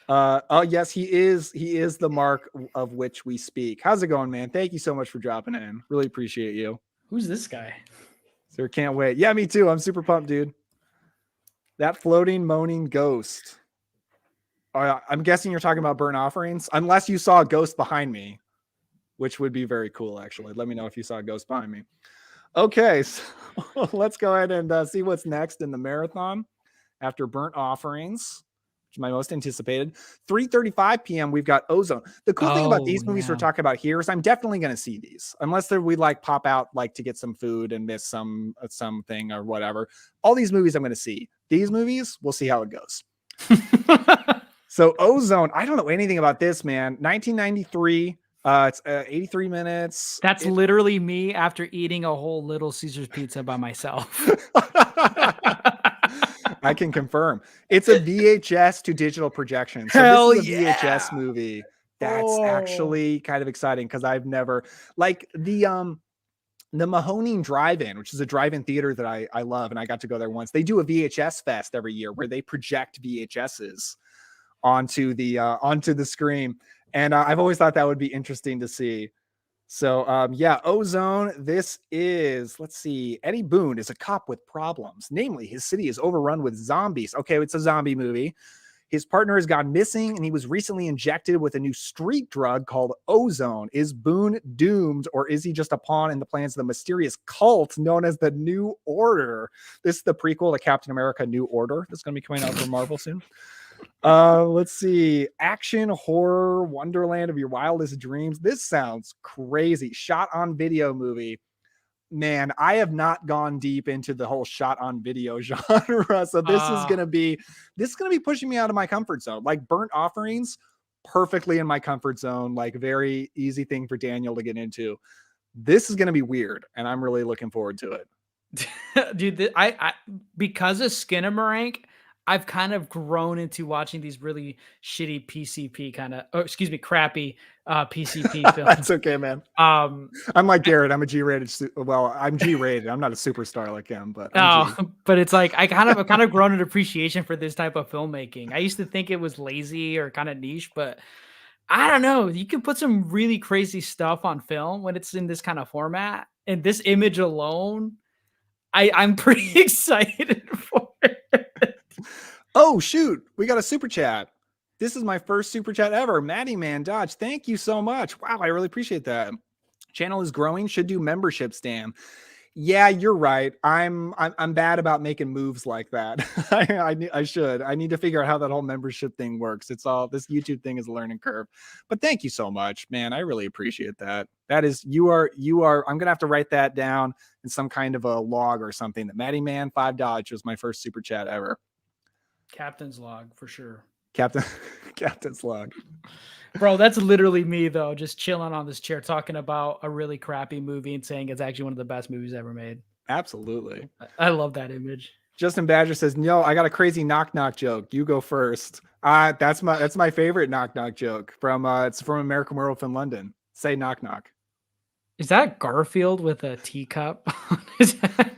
Oh yes, he is the mark of which we speak. How's it going, man? Thank you so much for dropping in. Really appreciate you. Who's this guy? Sir, can't wait. Yeah, me too. I'm super pumped, dude. That floating, moaning ghost. I'm guessing you're talking about Burnt Offerings, unless you saw a ghost behind me, which would be very cool, actually. Let me know if you saw a ghost behind me. Okay, so let's go ahead and see what's next in the marathon after Burnt Offerings, which is my most anticipated. 3:35 p.m., we've got Ozone. The cool thing about these movies we're talking about here is I'm definitely going to see these, unless we pop out to get some food and miss something or whatever. All these movies I'm going to see. These movies, we'll see how it goes. So Ozone, I don't know anything about this, man. 1993. It's 83 minutes. That's literally me after eating a whole Little Caesars pizza by myself. I can confirm. It's a VHS to digital projection. So Hell this is a VHS movie. That's actually kind of exciting because I've never the the Mahoning Drive-In, which is a drive-in theater that I love, and I got to go there once. They do a VHS fest every year where they project VHSs onto the screen, and I've always thought that would be interesting to see. So yeah, Ozone. This is, let's see, Eddie Boone is a cop with problems. Namely, his city is overrun with zombies. Okay, it's a zombie movie. His partner has gone missing, and he was recently injected with a new street drug called Ozone. Is Boone doomed, or is he just a pawn in the plans of the mysterious cult known as the New Order? This is the prequel to Captain America: New Order. That's going to be coming out from Marvel soon. Let's see. Action, horror, Wonderland of Your Wildest Dreams. This sounds crazy. Shot on video movie. Man, I have not gone deep into the whole shot on video genre. So this is gonna be pushing me out of my comfort zone. Like Burnt Offerings, perfectly in my comfort zone, like very easy thing for Daniel to get into. This is gonna be weird, and I'm really looking forward to it. Dude, I because of Skinamarink, I've kind of grown into watching these really shitty PCP kind of, crappy PCP films. That's okay, man. I'm like Garrett. I'm a G-rated. Well, I'm G-rated. I'm not a superstar like him, but but it's like I kind of grown an appreciation for this type of filmmaking. I used to think it was lazy or kind of niche, but I don't know. You can put some really crazy stuff on film when it's in this kind of format, and this image alone, I'm pretty excited for it. Oh, shoot. We got a super chat. This is my first super chat ever. Maddie Man Dodge. Thank you so much. Wow. I really appreciate that. Channel is growing. Should do memberships. Damn. Yeah, you're right. I'm bad about making moves like that. I should. I need to figure out how that whole membership thing works. It's all, this YouTube thing is a learning curve. But thank you so much, man. I really appreciate that. That is, you are. I'm gonna have to write that down in some kind of a log or something. That Maddie Man 5 Dodge was my first super chat ever. Captain's log for sure. Captain's log. Bro, that's literally me though, just chilling on this chair talking about a really crappy movie and saying it's actually one of the best movies ever made. Absolutely. I love that image. Justin Badger says, "No, I got a crazy knock knock joke. You go first." That's my favorite knock knock joke from it's from American Werewolf in London. Say knock knock. Is that Garfield with a teacup on his head?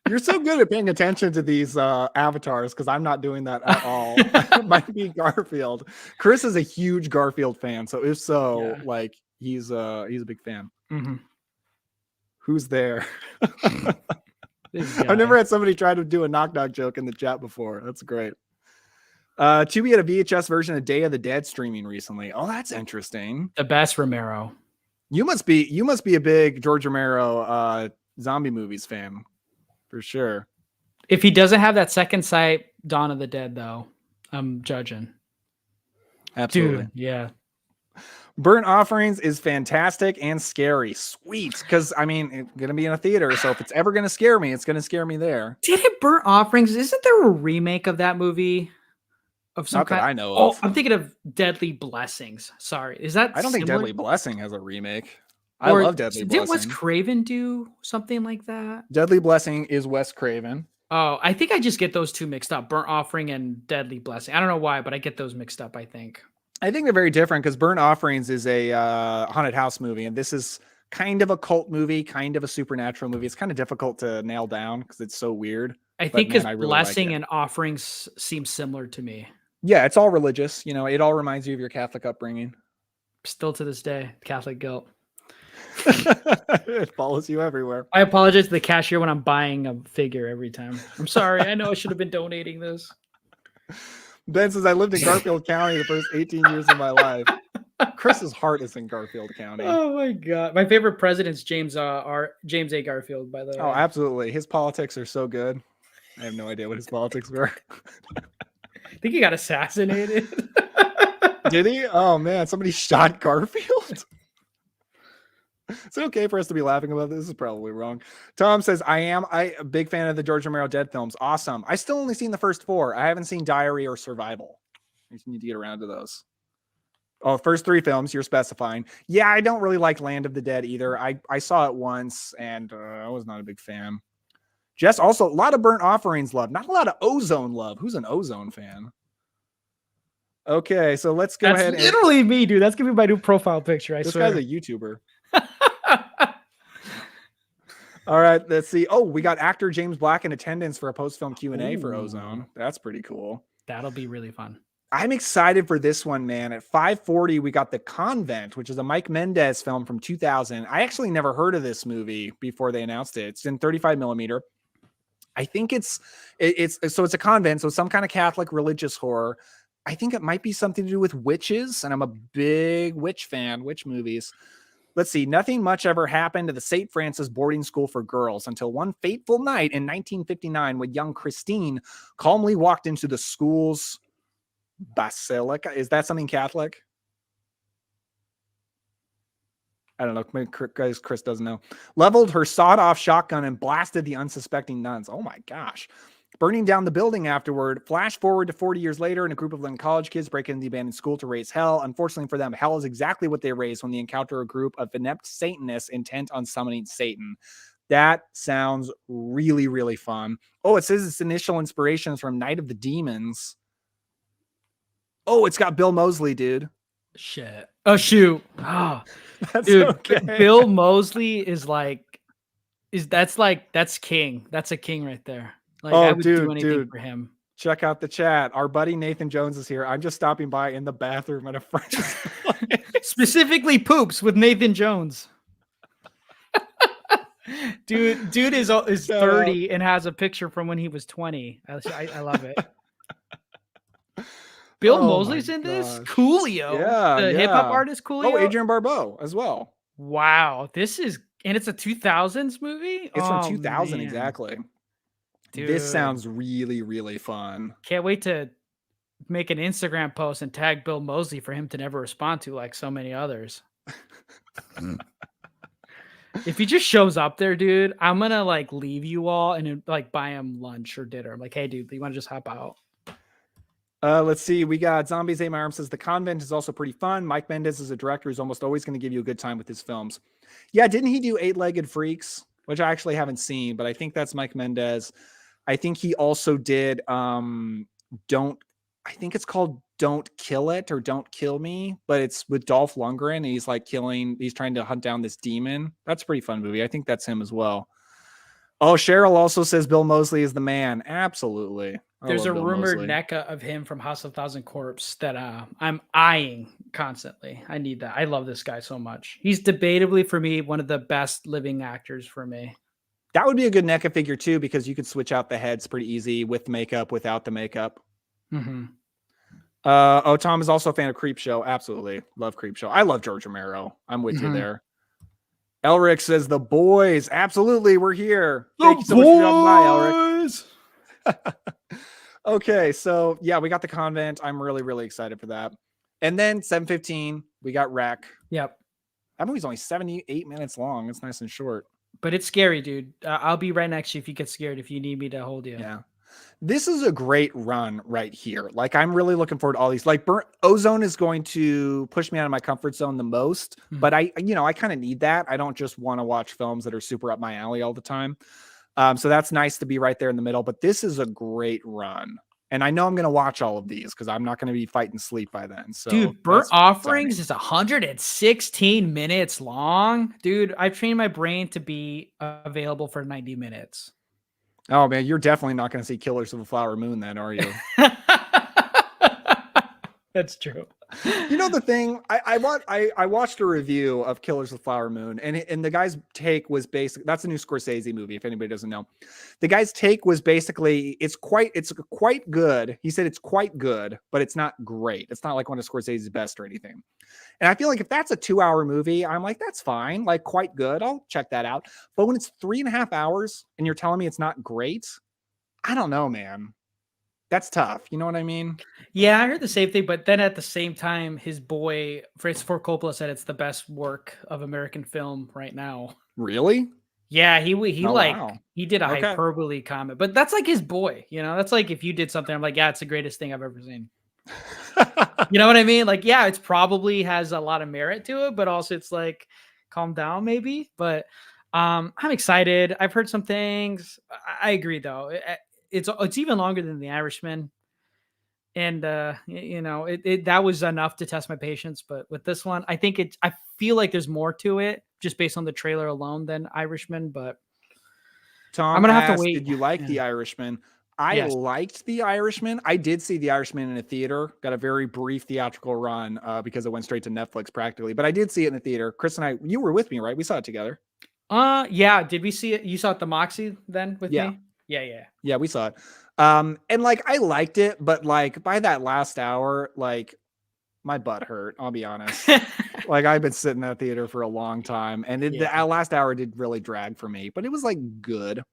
You're so good at paying attention to these avatars because I'm not doing that at all. It might be Garfield. Chris is a huge Garfield fan, so if so, like he's a big fan. Mm-hmm. Who's there? I've never had somebody try to do a knock knock joke in the chat before. That's great. Tubi had a VHS version of Day of the Dead streaming recently. Oh, that's interesting. The best Romero. You must be a big George Romero zombie movies fan. For sure. If he doesn't have that second sight, Dawn of the Dead, though, I'm judging. Absolutely. Dude, yeah. Burnt Offerings is fantastic and scary. Sweet. Because, I mean, it's going to be in a theater. So if it's ever going to scare me, it's going to scare me there. Didn't Burnt Offerings, isn't there a remake of that movie? Of some kind? That I know of. Oh, I'm thinking of Deadly Blessings. Sorry. Is that I don't think Deadly Blessing has a remake. I love Deadly Blessing. Did Wes Craven do something like that? Deadly Blessing is Wes Craven. Oh, I think I just get those two mixed up. Burnt Offering and Deadly Blessing. I don't know why, but I get those mixed up, I think. I think they're very different because Burnt Offerings is a haunted house movie, and this is kind of a cult movie, kind of a supernatural movie. It's kind of difficult to nail down because it's so weird. I think because really Blessing and Offerings seem similar to me. Yeah, it's all religious. You know, it all reminds you of your Catholic upbringing. Still to this day, Catholic guilt. It follows you everywhere. I apologize to the cashier when I'm buying a figure every time. I'm sorry. I know I should have been donating this. Ben says I lived in Garfield County the first 18 years of my life. Chris's heart is in Garfield County. Oh my god. My favorite president's James A. Garfield, by the way. Oh, absolutely. His politics are so good. I have no idea what his politics were. I think he got assassinated. Did he? Oh man, somebody shot Garfield. Is it okay for us to be laughing about this? This is probably wrong. Tom says, I am a big fan of the George Romero Dead films. Awesome. I still only seen the first 4. I haven't seen Diary or Survival. I just need to get around to those. Oh, first 3 films you're specifying. Yeah, I don't really like Land of the Dead either. I saw it once and I was not a big fan. Jess, also a lot of Burnt Offerings love. Not a lot of Ozone love. Who's an Ozone fan? Okay, so let's go ahead. That's literally me, dude. That's gonna be my new profile picture. I swear. This guy's a YouTuber. All right, let's see. Oh, we got actor James Black in attendance for a post-film Q&A for Ooh. Ozone. That's pretty cool. That'll be really fun. I'm excited for this one, man. At 5:40, we got The Convent, which is a Mike Mendez film from 2000. I actually never heard of this movie before they announced it. It's in 35 millimeter. I think it's a convent, so some kind of Catholic religious horror. I think it might be something to do with witches, and I'm a big witch fan, witch movies. Let's see. Nothing much ever happened to the St. Francis boarding school for girls until one fateful night in 1959 when young Christine calmly walked into the school's basilica. Is that something Catholic? I don't know. Maybe Chris doesn't know. Leveled her sawed-off shotgun and blasted the unsuspecting nuns. Oh my gosh. Burning down the building afterward. Flash forward to 40 years later, and a group of young college kids break into the abandoned school to raise hell. Unfortunately for them, hell is exactly what they raise when they encounter a group of inept Satanists intent on summoning Satan. That sounds really, really fun. Oh, it says its initial inspirations from Night of the Demons. Oh, it's got Bill Moseley, dude. Shit. Oh, shoot. Oh, That's dude. okay. Bill Moseley that's king. That's a king right there. Like, I would do anything for him. Check out the chat. Our buddy Nathan Jones is here. I'm just stopping by in the bathroom at a friend's place. Specifically poops with Nathan Jones. dude is 30 and has a picture from when he was 20. I love it. Bill Moseley's in this. Coolio. Yeah, the hip hop artist Coolio. Oh, Adrian Barbeau as well. Wow. It's a 2000s movie. It's from 2000 man. Exactly. Dude. This sounds really, really fun. Can't wait to make an Instagram post and tag Bill Moseley for him to never respond to, like so many others. If he just shows up there, dude, I'm gonna like leave you all and like buy him lunch or dinner. I'm like, hey, dude, you want to just hop out? Let's see. We got Zombies. A. Arm says The Convent is also pretty fun. Mike Mendez is a director who's almost always going to give you a good time with his films. Yeah, didn't he do Eight-Legged Freaks, which I actually haven't seen, but I think that's Mike Mendez. I think he also did I think it's called Don't Kill It or Don't Kill Me, but it's with Dolph Lundgren. And he's like he's trying to hunt down this demon. That's a pretty fun movie. I think that's him as well. Oh, Cheryl also says Bill Moseley is the man. Absolutely. There's a rumored NECA of him from House of Thousand Corpse that I'm eyeing constantly. I need that. I love this guy so much. He's debatably, for me, one of the best living actors for me. That would be a good NECA figure, too, because you could switch out the heads pretty easy with makeup, without the makeup. Mm-hmm. Tom is also a fan of Creepshow. Absolutely. Love Creepshow. I love George Romero. I'm with you there. Elric says The Boys. Absolutely. We're here. Thank you so much for dropping by, Elric. Okay, so yeah, we got The Convent. I'm really, really excited for that. And then 7:15, we got Wreck. Yep. That movie's only 78 minutes long. It's nice and short. But it's scary, dude. I'll be right next to you if you get scared, if you need me to hold you. Yeah. This is a great run right here. Like, I'm really looking forward to all these. Like, Ozone is going to push me out of my comfort zone the most. But I kind of need that. I don't just want to watch films that are super up my alley all the time. So that's nice to be right there in the middle, but this is a great run. And I know I'm going to watch all of these because I'm not going to be fighting sleep by then. So, dude, Burnt Offerings is 116 minutes long. Dude, I've trained my brain to be available for 90 minutes. Oh, man, you're definitely not going to see Killers of the Flower Moon then, are you? That's true. You know the thing, I watched a review of Killers of the Flower Moon, and the guy's take was basically, that's a new Scorsese movie, if anybody doesn't know. The guy's take was basically, it's quite good. He said it's quite good, but it's not great. It's not like one of Scorsese's best or anything. And I feel like if that's a 2-hour movie, I'm like, that's fine, like quite good. I'll check that out. But when it's 3.5 hours and you're telling me it's not great, I don't know, man. That's tough. You know what I mean? Yeah, I heard the same thing. But then at the same time, his boy, Francis Ford Coppola, said it's the best work of American film right now. Really? Yeah, he did a hyperbole comment. But that's like his boy. You know, that's like if you did something, I'm like, yeah, it's the greatest thing I've ever seen. You know what I mean? Like, yeah, it's probably has a lot of merit to it, but also it's like, calm down maybe. But I'm excited. I've heard some things. I agree, though. It's even longer than The Irishman, and that was enough to test my patience. But with this one, I feel like there's more to it just based on the trailer alone than Irishman. But Tom I'm gonna have to asked, wait. did you like Yeah. The Irishman? I Yes. liked The Irishman. I did see The Irishman in a theater. Got a very brief theatrical run because it went straight to Netflix practically. But I did see it in the theater. Chris and I, you were with me, right? We saw it together. Yeah. Did we see it? You saw it at the Moxie then with Yeah. me? Yeah. Yeah, we saw it. And like I liked it, but like by that last hour, like my butt hurt. I'll be honest. Like I've been sitting in that theater for a long time, and the last hour did really drag for me, but it was like good.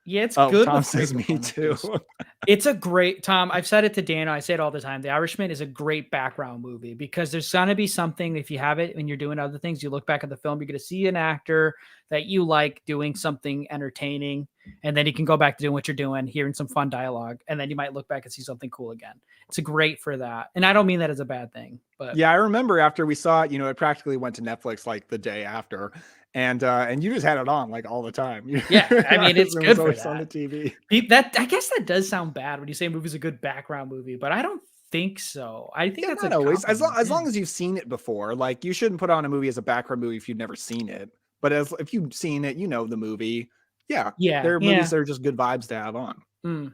Yeah, it's Oh, good Tom with great says me too. performances. It's a great Tom. I've said it to Dana. I say it all the time. The Irishman is a great background movie because there's gonna be something if you have it and you're doing other things. You look back at the film, you're gonna see an actor that you like doing something entertaining, and then you can go back to doing what you're doing, hearing some fun dialogue, and then you might look back and see something cool again. It's a great for that, and I don't mean that as a bad thing, but Yeah, I remember after we saw it, it practically went to Netflix like the day after, and you just had it on like all the time. yeah, I mean it's good for on the that. TV. That I guess that does sound bad when you say a movie's a good background movie, but I don't think so. I think that's not a always as compliment, long as you've seen it before. Like you shouldn't put on a movie as a background movie if you've never seen it. But if you've seen it, you know the movie. Yeah, there are movies that are just good vibes to have on. Mm.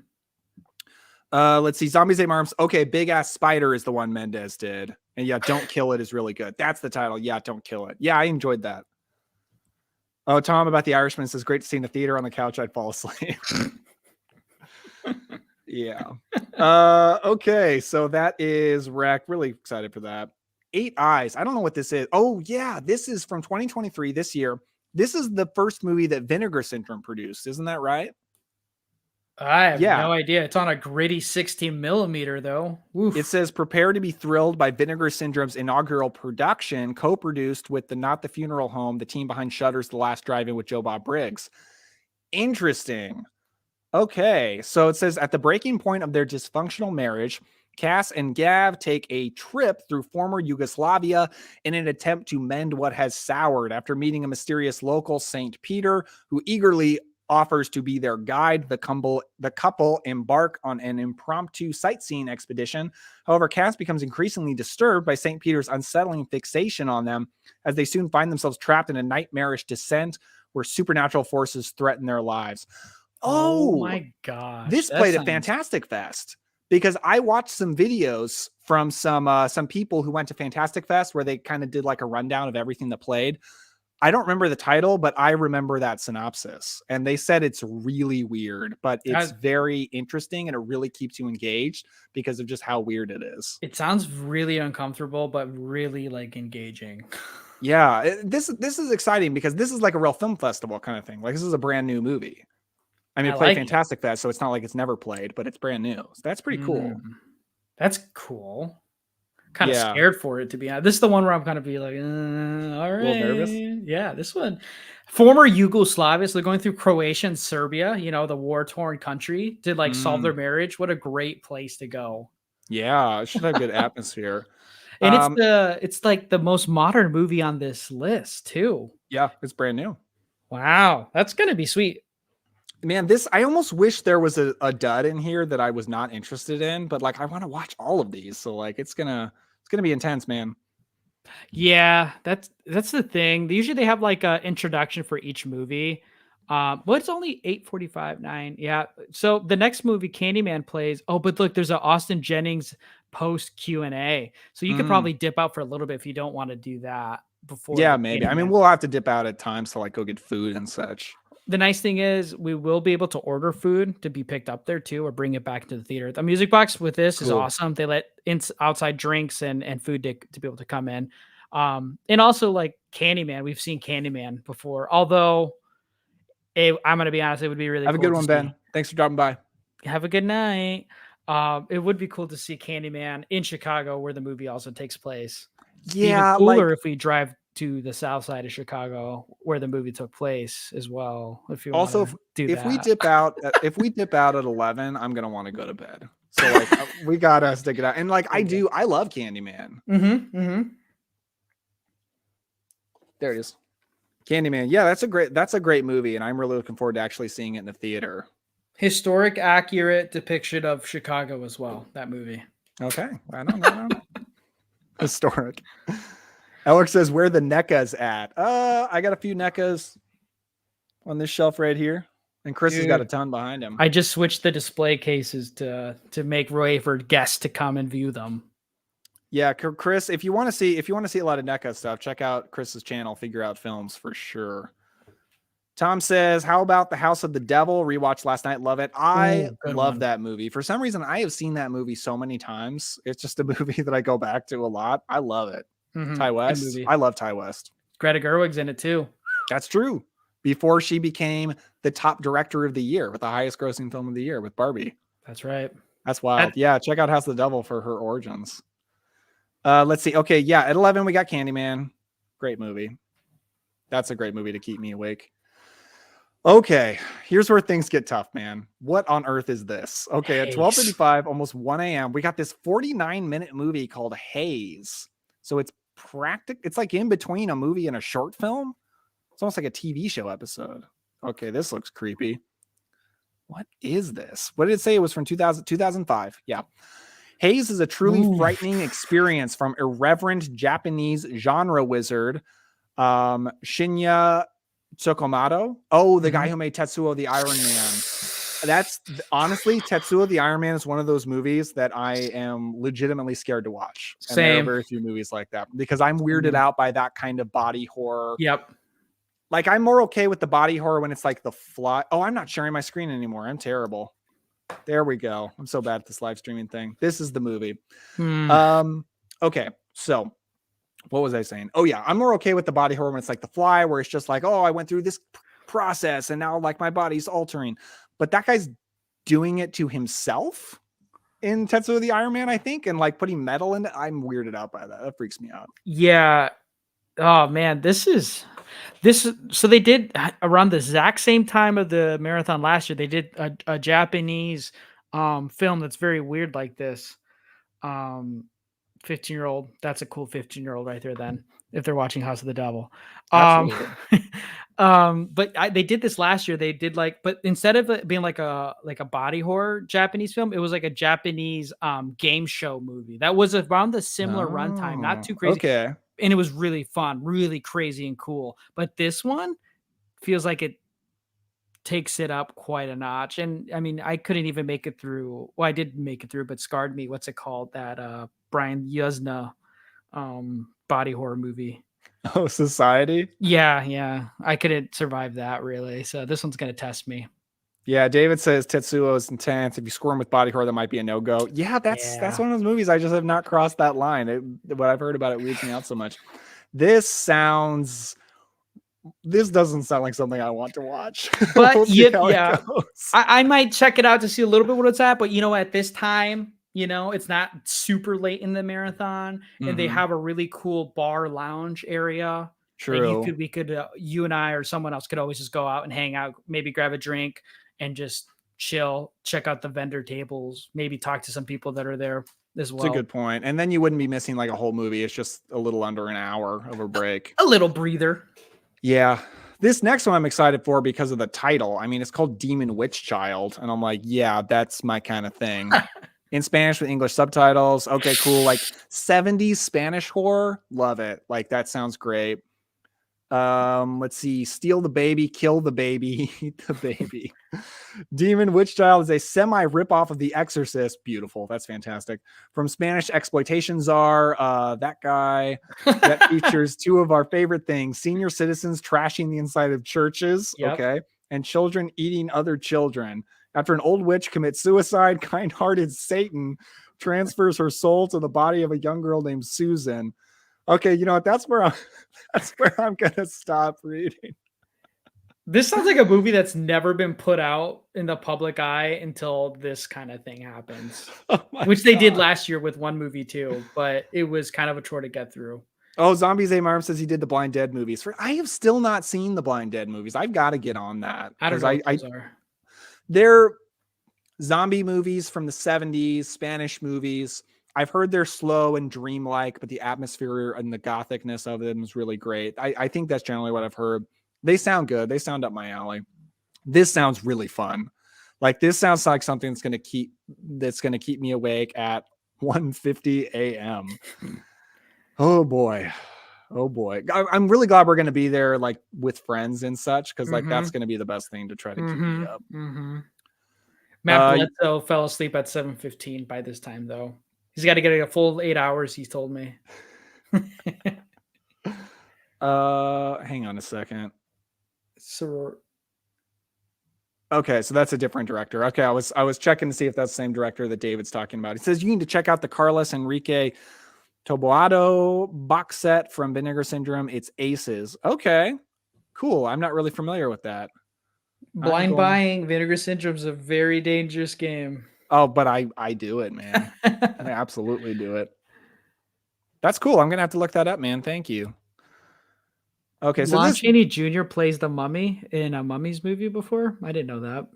Let's see. Zombies Ate My Arms. Okay, Big Ass Spider is the one Mendez did. And yeah, Don't Kill It is really good. That's the title. Yeah, Don't Kill It. Yeah, I enjoyed that. Oh, Tom about The Irishman says, great to see in the theater on the couch. I'd fall asleep. Yeah. Okay, so that is Wreck. Really excited for that. Eight Eyes. I don't know what this is. Oh, yeah, this is from 2023, this year. This is the first movie that Vinegar Syndrome produced. Isn't that right? I have no idea. It's on a gritty 16 millimeter though. Oof. It says prepare to be thrilled by Vinegar Syndrome's inaugural production, co-produced with the Not the Funeral Home, the team behind Shudder's The Last Drive-In with Joe Bob Briggs. Interesting. Okay, so it says at the breaking point of their dysfunctional marriage, Cass and Gav take a trip through former Yugoslavia in an attempt to mend what has soured after meeting a mysterious local, St. Peter, who eagerly offers to be their guide. The couple embark on an impromptu sightseeing expedition. However, Cass becomes increasingly disturbed by St. Peter's unsettling fixation on them as they soon find themselves trapped in a nightmarish descent where supernatural forces threaten their lives. Oh my gosh. This played at Fantastic Fest because I watched some videos from some people who went to Fantastic Fest where they kind of did like a rundown of everything that played. I don't remember the title, but I remember that synopsis. And they said it's really weird, but it's very interesting and it really keeps you engaged because of just how weird it is. It sounds really uncomfortable, but really like engaging. Yeah, this is exciting because this is like a real film festival kind of thing. Like this is a brand new movie. I mean, it played Fantastic Fest, so it's not like it's never played, but it's brand new. So that's pretty cool. That's cool. Kind of scared for it, to be honest. This is the one where I'm kind of be like, all right. A little nervous. Yeah, this one. Former Yugoslavia, so they're going through Croatia and Serbia, the war-torn country, to like solve their marriage. What a great place to go. Yeah, it should have good atmosphere. And it's like the most modern movie on this list, too. Yeah, it's brand new. Wow, that's gonna be sweet. Man, I almost wish there was a dud in here that I was not interested in, but like I want to watch all of these. So like it's gonna be intense, man. Yeah, that's the thing. Usually they have like an introduction for each movie. Well, it's only 8:45, 9. Yeah. So the next movie, Candyman plays. Oh, but look, there's an Austin Jennings post Q&A. So you could probably dip out for a little bit if you don't want to do that before. Yeah, maybe. Candyman. I mean, we'll have to dip out at times to like go get food and such. The nice thing is we will be able to order food to be picked up there too, or bring it back to the theater. The music box with this is awesome. They let outside drinks and food to be able to come in. And also like Candyman, we've seen Candyman before. Although I'm going to be honest, it would be really cool. Have a good one, Ben. Thanks for dropping by. Have a good night. It would be cool to see Candyman in Chicago where the movie also takes place. Yeah. Even cooler if we drive to the south side of Chicago where the movie took place as well. If you also if we dip out at 11, I'm gonna want to go to bed. So like we gotta stick it out. And like I love Candyman. There it is. Candyman. Yeah, that's a great movie, and I'm really looking forward to actually seeing it in the theater. Historic, accurate depiction of Chicago as well. That movie. Okay, I don't know. Historic. Alex says, where the NECA's at? I got a few NECAs on this shelf right here. And Chris has got a Dude, ton behind him. I just switched the display cases to make Roy for guests to come and view them. Yeah, Chris, if you want to see a lot of NECA stuff, check out Chris's channel, Figure Out Films, for sure. Tom says, how about The House of the Devil? Rewatched last night. Love it. I love that movie. For some reason, I have seen that movie so many times. It's just a movie that I go back to a lot. I love it. Ty West. I love Ty West. Greta Gerwig's in it too. That's true. Before she became the top director of the year with the highest grossing film of the year with Barbie. That's right. That's wild. Yeah, check out House of the Devil for her origins. Let's see. Okay, yeah, at 11 we got Candyman. Great movie. That's a great movie to keep me awake. Okay, here's where things get tough, man. What on earth is this? Okay, at 12:35, almost 1 a.m., we got this 49-minute movie called Haze. So it's it's like in between a movie and a short film. It's almost like a TV show episode. Okay, this looks creepy. What is this? What did it say? It was from 2005. Yeah. Haze is a truly frightening experience from irreverent Japanese genre wizard Shinya Tsukamoto. Oh, the guy who made Tetsuo the Iron Man. That's honestly, Tetsuo the Iron Man is one of those movies that I am legitimately scared to watch. And there are very few movies like that because I'm weirded out by that kind of body horror. Yep. Like I'm more okay with the body horror when it's like The Fly. Oh, I'm not sharing my screen anymore. I'm terrible. There we go. I'm so bad at this live streaming thing. This is the movie. Okay. So what was I saying? Oh yeah. I'm more okay with the body horror when it's like The Fly, where it's just like, oh, I went through this process and now like my body's altering. But that guy's doing it to himself in Tetsuo the Iron Man, I think, and like putting metal in it. I'm weirded out by that. That freaks me out. Yeah. Oh man, so they did around the exact same time of the marathon last year. They did a Japanese film that's very weird like this. 15-year-old. That's a cool 15-year-old right there. Then, if they're watching House of the Devil, but they did this last year. They did but instead of it being like a body horror Japanese film, it was like a Japanese game show movie that was around the similar runtime, not too crazy. Okay. And it was really fun, really crazy and cool. But this one feels like it takes it up quite a notch. And I mean, I couldn't even make it through. Well, I did make it through, but scarred me. What's it called? That Brian Yuzna body horror movie. Oh, Society? Yeah. I couldn't survive that really. So this one's going to test me. Yeah, David says Tetsuo is intense. If you squirm with body horror, that might be a no-go. Yeah, that's one of those movies I just have not crossed that line. What I've heard about it weirds me out so much. This doesn't sound like something I want to watch. But we'll I might check it out to see a little bit what it's at. But at this time, it's not super late in the marathon, and they have a really cool bar lounge area. True. We could, you and I or someone else could always just go out and hang out, maybe grab a drink and just chill, check out the vendor tables, maybe talk to some people that are there as well. That's a good point. And then you wouldn't be missing like a whole movie. It's just a little under an hour of a break. A little breather. Yeah. This next one I'm excited for because of the title. I mean, it's called Demon Witch Child. And I'm like, yeah, that's my kind of thing. In Spanish with English subtitles. Okay, cool. Like 70s Spanish horror. Love it. Like that sounds great. Let's see. Steal the baby, kill the baby, eat the baby. Demon Witch Child is a semi ripoff of The Exorcist. Beautiful. That's fantastic. From Spanish exploitation czar, that guy that features two of our favorite things: senior citizens trashing the inside of churches. Yep. Okay. And children eating other children. After an old witch commits suicide, kind-hearted Satan transfers her soul to the body of a young girl named Susan. Okay, you know what? That's where I'm gonna stop reading. This sounds like a movie that's never been put out in the public eye until this kind of thing happens. Which they did last year with one movie too, but it was kind of a chore to get through. Oh, Zombies A. Marm says he did the Blind Dead movies. I have still not seen the Blind Dead movies. I've got to get on that. I don't know what those are. They're zombie movies from the 70s, Spanish movies. I've heard they're slow and dreamlike, but the atmosphere and the gothicness of them is really great. I think that's generally what I've heard. They sound good. They sound up my alley. This sounds really fun. Like this sounds like something that's going to keep me awake at 1:50 a.m. Oh boy. Oh boy. I'm really glad we're going to be there like with friends and such, because like that's Mm-hmm. going to be the best thing to try to keep me Mm-hmm. up. Mm-hmm. Matt Uh, Bledsoe fell asleep at 7:15 by this time, though. He's got to get a full 8 hours, he's told me. hang on a second. So, Okay, so that's a different director. Okay, I was checking to see if that's the same director that David's talking about. He says you need to check out the Carlos Enrique Toboado box set from Vinegar Syndrome. It's aces. Okay, cool. I'm not really familiar with that. I'm blind going. buying Vinegar Syndrome is a very dangerous game. Oh, but I do it, man. I absolutely do it. That's cool. I'm gonna have to look that up, man. Thank you. Okay, so Lon this, Chaney Jr. plays the mummy in a Mummies movie before. I didn't know that.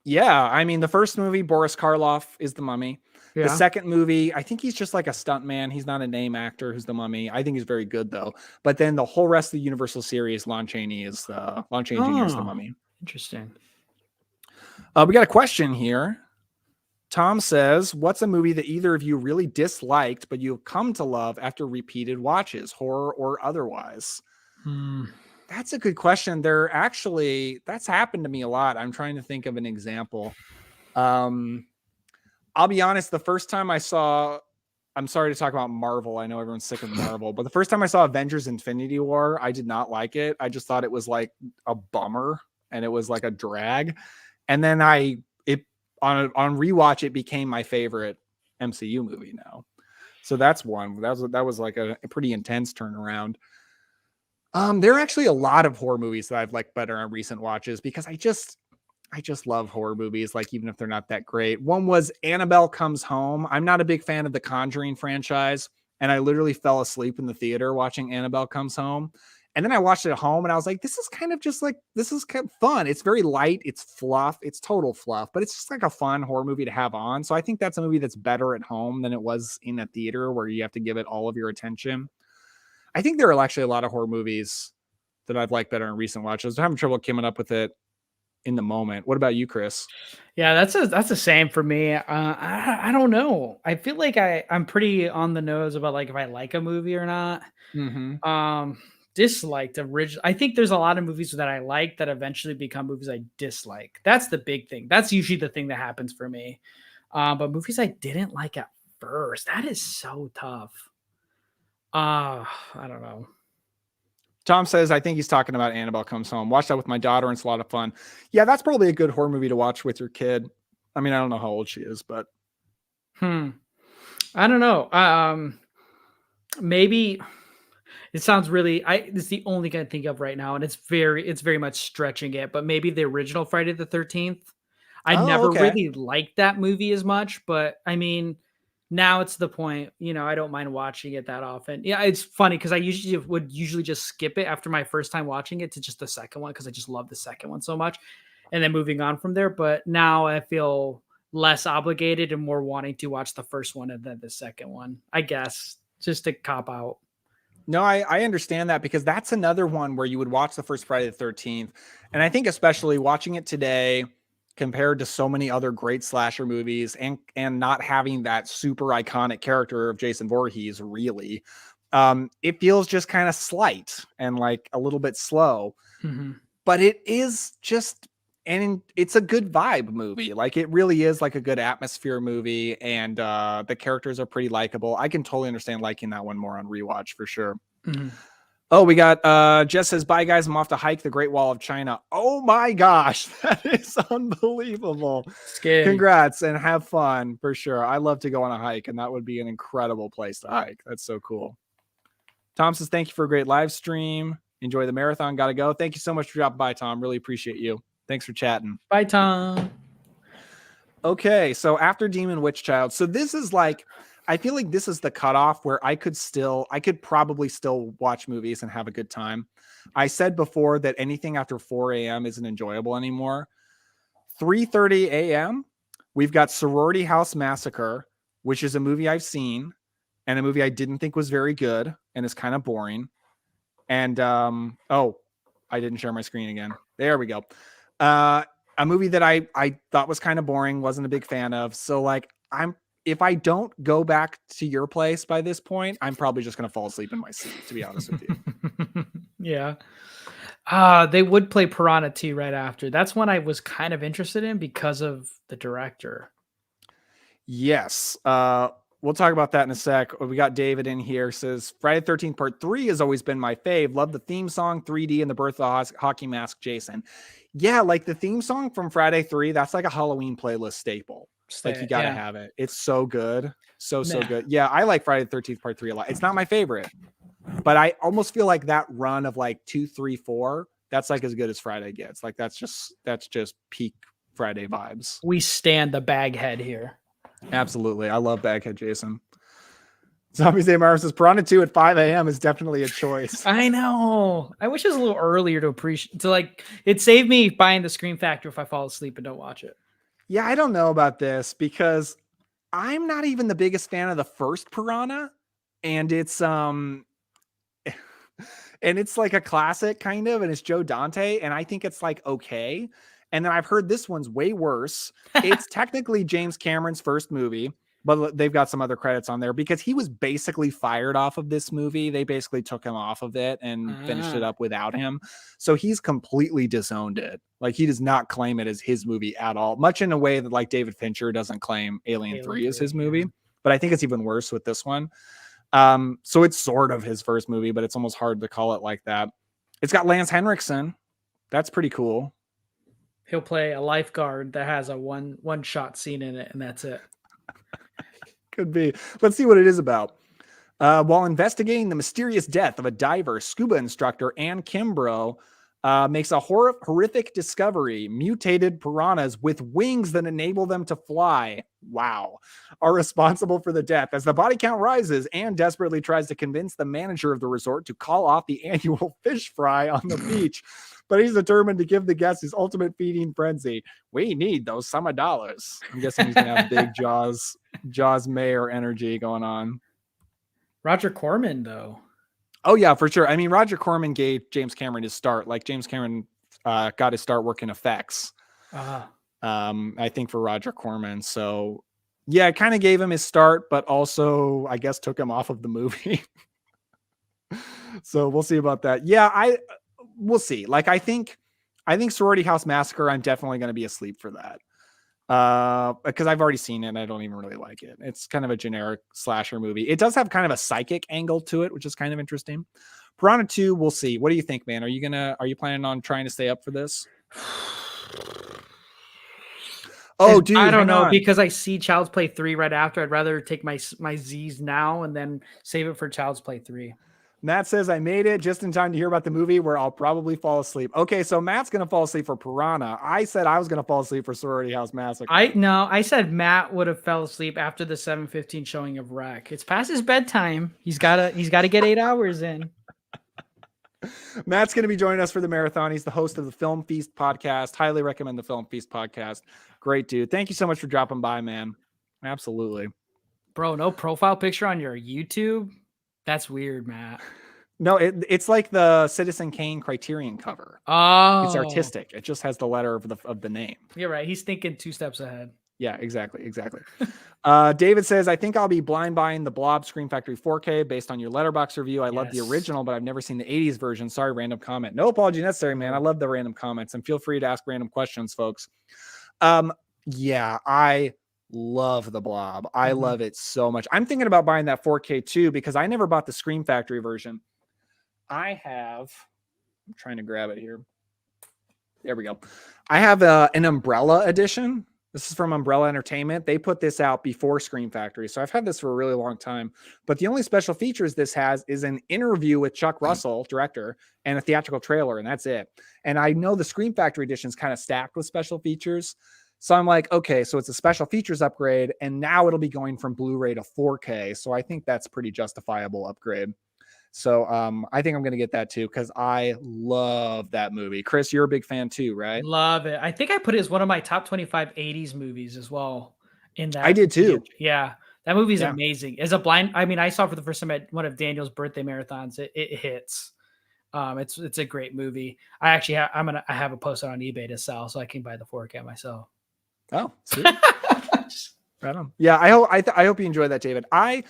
yeah, I mean, the first movie, Boris Karloff is the mummy. The Yeah. second movie, I think he's just like a stunt man. He's not a name actor who's the mummy. I think he's very good though. But then the whole rest of the Universal series, Lon Chaney Jr. is the Oh, mummy. interesting. We got a question here. Tom says, "What's a movie that either of you really disliked, but you've come to love after repeated watches, horror or otherwise?" Hmm. That's a good question. That's happened to me a lot. I'm trying to think of an example. I'll be honest, the first time I saw, I'm sorry to talk about Marvel. I know everyone's sick of Marvel, but the first time I saw Avengers Infinity War, I did not like it. I just thought it was like a bummer and it was like a drag. And then on rewatch, it became my favorite MCU movie now. So that's one. That was like a pretty intense turnaround. There are actually a lot of horror movies that I've liked better on recent watches because I just love horror movies, like even if they're not that great. One was Annabelle Comes Home. I'm not a big fan of the Conjuring franchise, and I literally fell asleep in the theater watching Annabelle Comes Home. And then I watched it at home and I was like, this is kind of fun. It's very light, it's fluff, it's total fluff, but it's just like a fun horror movie to have on. So I think that's a movie that's better at home than it was in a theater where you have to give it all of your attention. I think there are actually a lot of horror movies that I've liked better in recent watches. I'm having trouble coming up with it in the moment. What about you, Chris? Yeah, that's the same for me. I don't know. I feel like I'm pretty on the nose about like if I like a movie or not. Mm-hmm. Um, Disliked original. I think there's a lot of movies that I like that eventually become movies I dislike. That's the big thing. That's usually the thing that happens for me. But movies I didn't like at first, that is so tough. I don't know. Tom says, I think he's talking about Annabelle Comes Home. Watched that with my daughter, and it's a lot of fun. Yeah, that's probably a good horror movie to watch with your kid. I mean, I don't know how old she is, but I don't know. Maybe it sounds really. It's the only thing I think of right now, and it's very much stretching it. But maybe the original Friday the 13th. I oh, never okay. really liked that movie as much, but I mean, now it's the point. I don't mind watching it that often. Yeah, it's funny because I would usually just skip it after my first time watching it to just the second one because I just love the second one so much, and then moving on from there. But now I feel less obligated and more wanting to watch the first one and then the second one. I guess just to cop out. No, I understand that because that's another one where you would watch the first Friday the 13th. And I think especially watching it today compared to so many other great slasher movies and not having that super iconic character of Jason Voorhees, really, it feels just kind of slight and like a little bit slow. Mm-hmm. But it is just, and it's a good vibe movie. Like it really is like a good atmosphere movie, and the characters are pretty likable. I can totally understand liking that one more on rewatch for sure. Mm-hmm. Oh, we got Jess says, bye guys, I'm off to hike the Great Wall of China. Oh my gosh, that is unbelievable. Scary. Congrats and have fun for sure. I love to go on a hike, and that would be an incredible place to hike. That's so cool. Tom says, thank you for a great live stream. Enjoy the marathon. Gotta go. Thank you so much for dropping by, Tom. Really appreciate you. Thanks for chatting. Bye, Tom. Okay, so after Demon Witch Child, so this is like, I feel like this is the cutoff where I could probably still watch movies and have a good time. I said before that anything after 4 a.m. isn't enjoyable anymore. 3:30 a.m., we've got Sorority House Massacre, which is a movie I've seen and a movie I didn't think was very good and is kind of boring. And I didn't share my screen again. There we go. A movie that I thought was kind of boring, wasn't a big fan of. So like if I don't go back to your place by this point, I'm probably just going to fall asleep in my seat, to be honest with you. Yeah. They would play Piranha 2 right after. That's one I was kind of interested in because of the director. Yes. We'll talk about that in a sec. We got David in here, says Friday the 13th Part 3 has always been my fave. Love the theme song, 3D, and the birth of the hockey mask Jason. Yeah, like the theme song from Friday 3, that's like a Halloween playlist staple. Like you got to have it. It's so good. So good. Yeah, I like Friday the 13th Part 3 a lot. It's not my favorite, but I almost feel like that run of like 2, 3, 4, that's like as good as Friday gets. Like that's just peak Friday vibes. We stand the Baghead here. Absolutely. I love Baghead Jason. Zombie Day Marv says Piranha 2 at 5 a.m. is definitely a choice. I know. I wish it was a little earlier to appreciate. To like, it saved me buying the Scream Factor if I fall asleep and don't watch it. Yeah, I don't know about this because I'm not even the biggest fan of the first Piranha, and it's and it's like a classic kind of, and it's Joe Dante, and I think it's like okay. And then I've heard this one's way worse. It's technically James Cameron's first movie, but they've got some other credits on there because he was basically fired off of this movie. They basically took him off of it and finished it up without him. So he's completely disowned it. Like he does not claim it as his movie at all, much in a way that like David Fincher doesn't claim Alien 3 is his movie. But I think it's even worse with this one. So it's sort of his first movie, but it's almost hard to call it like that. It's got Lance Henriksen. That's pretty cool. He'll play a lifeguard that has a one shot scene in it, and that's it. Could be. Let's see what it is about. While investigating the mysterious death of a diver, scuba instructor, and Kimbrough makes a horrific discovery. Mutated piranhas with wings that enable them to fly, wow, are responsible for the death. As the body count rises, Anne desperately tries to convince the manager of the resort to call off the annual fish fry on the beach. But he's determined to give the guests his ultimate feeding frenzy. We need those summer dollars. I'm guessing he's going to have big Jaws Mayer energy going on. Roger Corman, though. Oh, yeah, for sure. I mean, Roger Corman gave James Cameron his start. Like, James Cameron got his start working effects, I think, for Roger Corman. So, yeah, it kind of gave him his start, but also, I guess, took him off of the movie. So, we'll see about that. Yeah, we'll see. Like, I think Sorority House Massacre, I'm definitely going to be asleep for that. Because I've already seen it and I don't even really like it. It's kind of a generic slasher movie. It does have kind of a psychic angle to it, which is kind of interesting. Piranha 2, we'll see. What do you think, man? Are you planning on trying to stay up for this? Oh, dude, I don't know because I see Child's Play 3 right after. I'd rather take my Z's now and then save it for Child's Play 3. Matt says, I made it just in time to hear about the movie where I'll probably fall asleep. Okay, so Matt's going to fall asleep for Piranha. I said I was going to fall asleep for Sorority House Massacre. I said Matt would have fell asleep after the 7:15 showing of Wreck. It's past his bedtime. He's got to get 8 hours in. Matt's going to be joining us for the marathon. He's the host of the Film Feast podcast. Highly recommend the Film Feast podcast. Great dude. Thank you so much for dropping by, man. Absolutely. Bro, no profile picture on your YouTube? That's weird, Matt. No, it's like the Citizen Kane Criterion cover. Oh, it's artistic. It just has the letter of the name. You're right. He's thinking 2 steps ahead. Yeah, exactly. David says, I think I'll be blind buying the Blob Scream Factory 4K based on your Letterboxd review. I love the original, but I've never seen the 80s version. Sorry, random comment. No apology necessary, man. I love the random comments, and feel free to ask random questions, folks. Yeah, I love the Blob. I love it so much. I'm thinking about buying that 4K too because I never bought the Scream Factory version. I'm trying to grab it here. There we go. I have an Umbrella edition. This is from Umbrella Entertainment. They put this out before Scream Factory. So I've had this for a really long time. But the only special features this has is an interview with Chuck Russell, director, and a theatrical trailer, and that's it. And I know the Scream Factory edition is kind of stacked with special features. So I'm like, okay, so it's a special features upgrade, and now it'll be going from Blu-ray to 4K. So I think that's pretty justifiable upgrade. So I think I'm going to get that too because I love that movie. Cris, you're a big fan too, right? Love it. I think I put it as one of my top 25 80s movies as well. In that, I did too. Yeah, that movie is amazing. As a blind, I mean, I saw it for the first time at one of Daniel's birthday marathons. It hits. It's a great movie. I actually I have a poster on eBay to sell, so I can buy the 4K myself. Oh, sweet. Right on. Yeah, I hope you enjoy that, David. I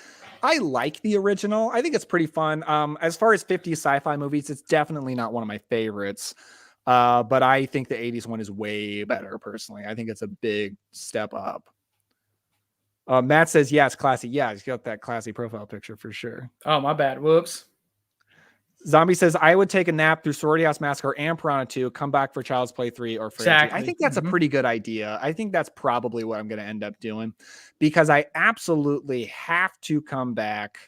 like the original. I think it's pretty fun. As far as 50s sci-fi movies, it's definitely not one of my favorites. But I think the 80s one is way better personally. I think it's a big step up. Matt says, yeah, it's classy. Yeah, he's got that classy profile picture for sure. Oh, my bad. Whoops. Zombie says, I would take a nap through Sorority House Massacre and Piranha 2, come back for Child's Play 3 or Frailty. Exactly. I think that's a pretty good idea. I think that's probably what I'm going to end up doing because I absolutely have to come back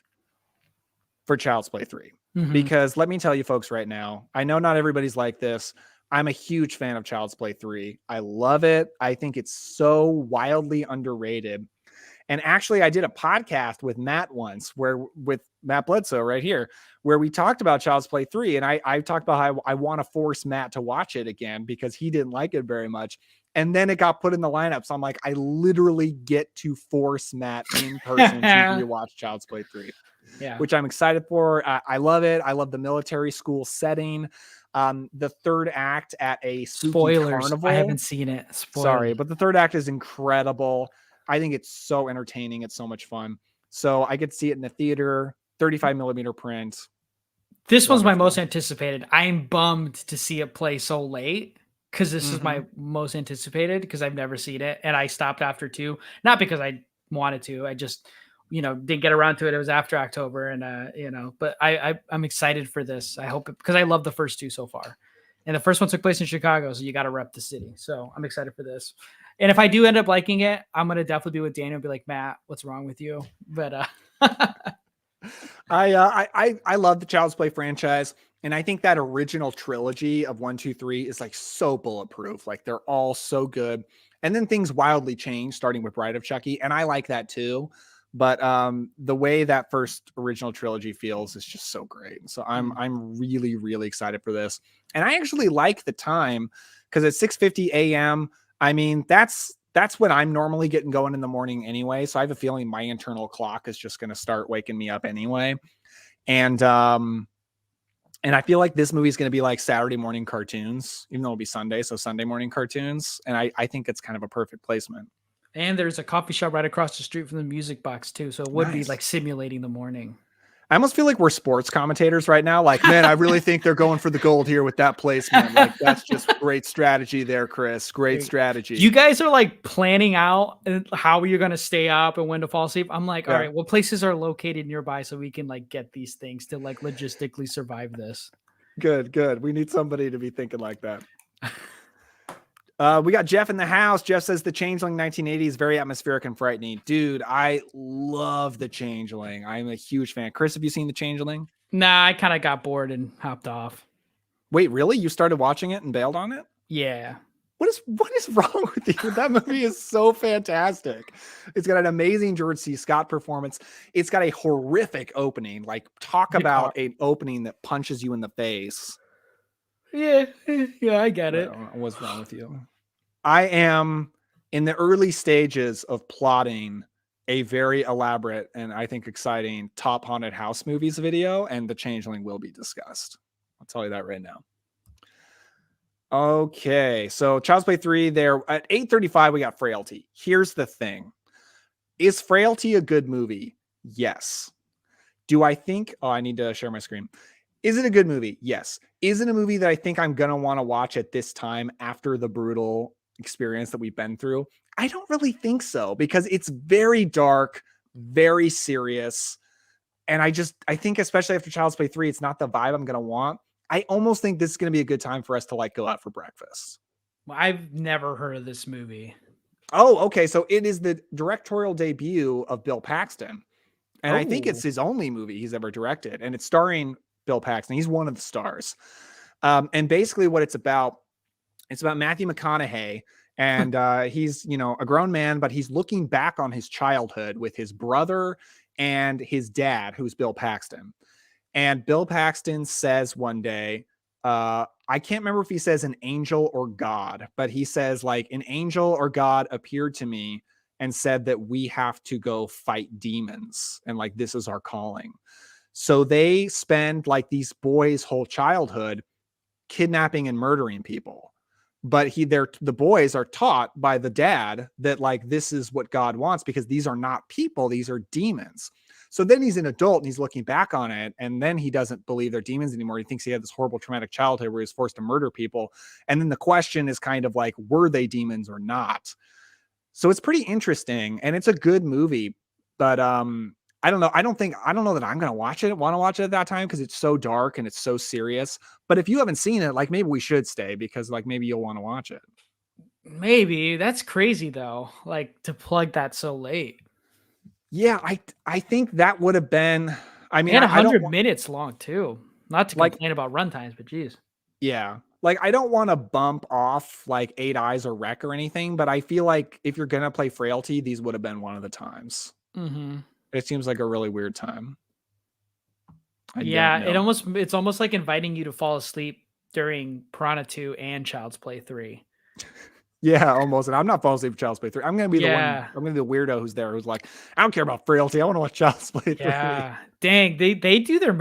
for Child's Play 3. Because let me tell you folks right now, I know not everybody's like this. I'm a huge fan of Child's Play 3. I love it. I think it's so wildly underrated. And actually, I did a podcast with Matt once with Matt Bledsoe right here, where we talked about Child's Play 3. And I talked about how I want to force Matt to watch it again because he didn't like it very much. And then it got put in the lineup. So I'm like, I literally get to force Matt in person to rewatch Child's Play 3. Yeah. Which I'm excited for. I love it. I love the military school setting. The third act at a spooky carnival. I haven't seen it. Sorry, but the third act is incredible. I think it's so entertaining. It's so much fun. So I get to see it in the theater, 35 millimeter print. This one's my most anticipated. I'm bummed to see it play so late because this is my most anticipated because I've never seen it. And I stopped after 2, not because I wanted to. I just, didn't get around to it. It was after October and, but I'm excited for this. I hope because I love the first 2 so far. And the first one took place in Chicago. So you got to rep the city. So I'm excited for this. And if I do end up liking it, I'm going to definitely be with Daniel and be like, Matt, what's wrong with you? But I love the Child's Play franchise. And I think that original trilogy of 1, 2, 3 is like so bulletproof. Like they're all so good. And then things wildly change starting with Bride of Chucky. And I like that too. But the way that first original trilogy feels is just so great. So I'm really, really excited for this. And I actually like the time because at 6:50 a.m., I mean, that's when I'm normally getting going in the morning anyway. So I have a feeling my internal clock is just going to start waking me up anyway. And I feel like this movie is going to be like Saturday morning cartoons, even though it'll be Sunday. So Sunday morning cartoons. And I think it's kind of a perfect placement. And there's a coffee shop right across the street from the music box too. So it would be like simulating the morning. I almost feel like we're sports commentators right now. Like, man, I really think they're going for the gold here with that placement. Like, that's just great strategy there, Chris. Great strategy. You guys are like planning out how you're going to stay up and when to fall asleep. I'm like, all right, what places are located nearby so we can like get these things to like logistically survive this? Good. We need somebody to be thinking like that. We got Jeff in the house. Jeff says the Changeling 1980 is very atmospheric and frightening. Dude, I love the Changeling. I'm a huge fan. Chris, have you seen the Changeling? Nah, I kind of got bored and hopped off. Wait, really? You started watching it and bailed on it? Yeah. What is wrong with you? That movie is so fantastic. It's got an amazing George C. Scott performance. It's got a horrific opening. Like, talk about an opening that punches you in the face. Yeah, I get it. What's wrong with you? I am in the early stages of plotting a very elaborate and I think exciting top haunted house movies video, and the Changeling will be discussed. I'll tell you that right now. Okay, so Child's Play 3 there at 8:35 we got Frailty. Here's the thing. Is Frailty a good movie? Yes. Do I think I need to share my screen. Is it a good movie? Yes. Is it a movie that I think I'm going to want to watch at this time after the brutal experience that we've been through? I don't really think so because it's very dark, very serious. And I think especially after Child's Play 3, it's not the vibe I'm going to want. I almost think this is going to be a good time for us to like go out for breakfast. I've never heard of this movie. Oh, okay. So it is the directorial debut of Bill Paxton. And I think it's his only movie he's ever directed. And it's starring Bill Paxton. He's one of the stars. And basically what it's about Matthew McConaughey. And he's, a grown man, but he's looking back on his childhood with his brother and his dad, who's Bill Paxton. And Bill Paxton says one day, I can't remember if he says an angel or God, but he says like an angel or God appeared to me and said that we have to go fight demons. And like, this is our calling. So they spend like these boys' whole childhood kidnapping and murdering people. but the boys are taught by the dad that like this is what God wants, because these are not people, these are demons. So then he's an adult and he's looking back on it, and then he doesn't believe they're demons anymore. He thinks he had this horrible traumatic childhood where he was forced to murder people. And then the question is kind of like, were they demons or not? So it's pretty interesting, and it's a good movie, but I don't know. I don't know that I'm going to want to watch it at that time, because it's so dark and it's so serious. But if you haven't seen it, like maybe we should stay, because like maybe you'll want to watch it. Maybe. That's crazy though. Like to plug that so late. Yeah, I think that would have been, I mean, And I don't 100 minutes long too. Not to complain about runtimes, but geez. yeah. Like I don't want to bump off like Eight Eyes or Wreck or anything, but I feel like if you're going to play Frailty, these would have been one of the times. Mm-hmm. It seems like a really weird time. Yeah, it's almost like inviting you to fall asleep during Piranha 2 and Child's Play 3. Yeah, almost. And I'm not falling asleep with Child's Play 3. I'm going to be the one. I'm going to be the weirdo who's there, who's like, I don't care about Frailty. I want to watch Child's Play 3. Yeah, dang. They do their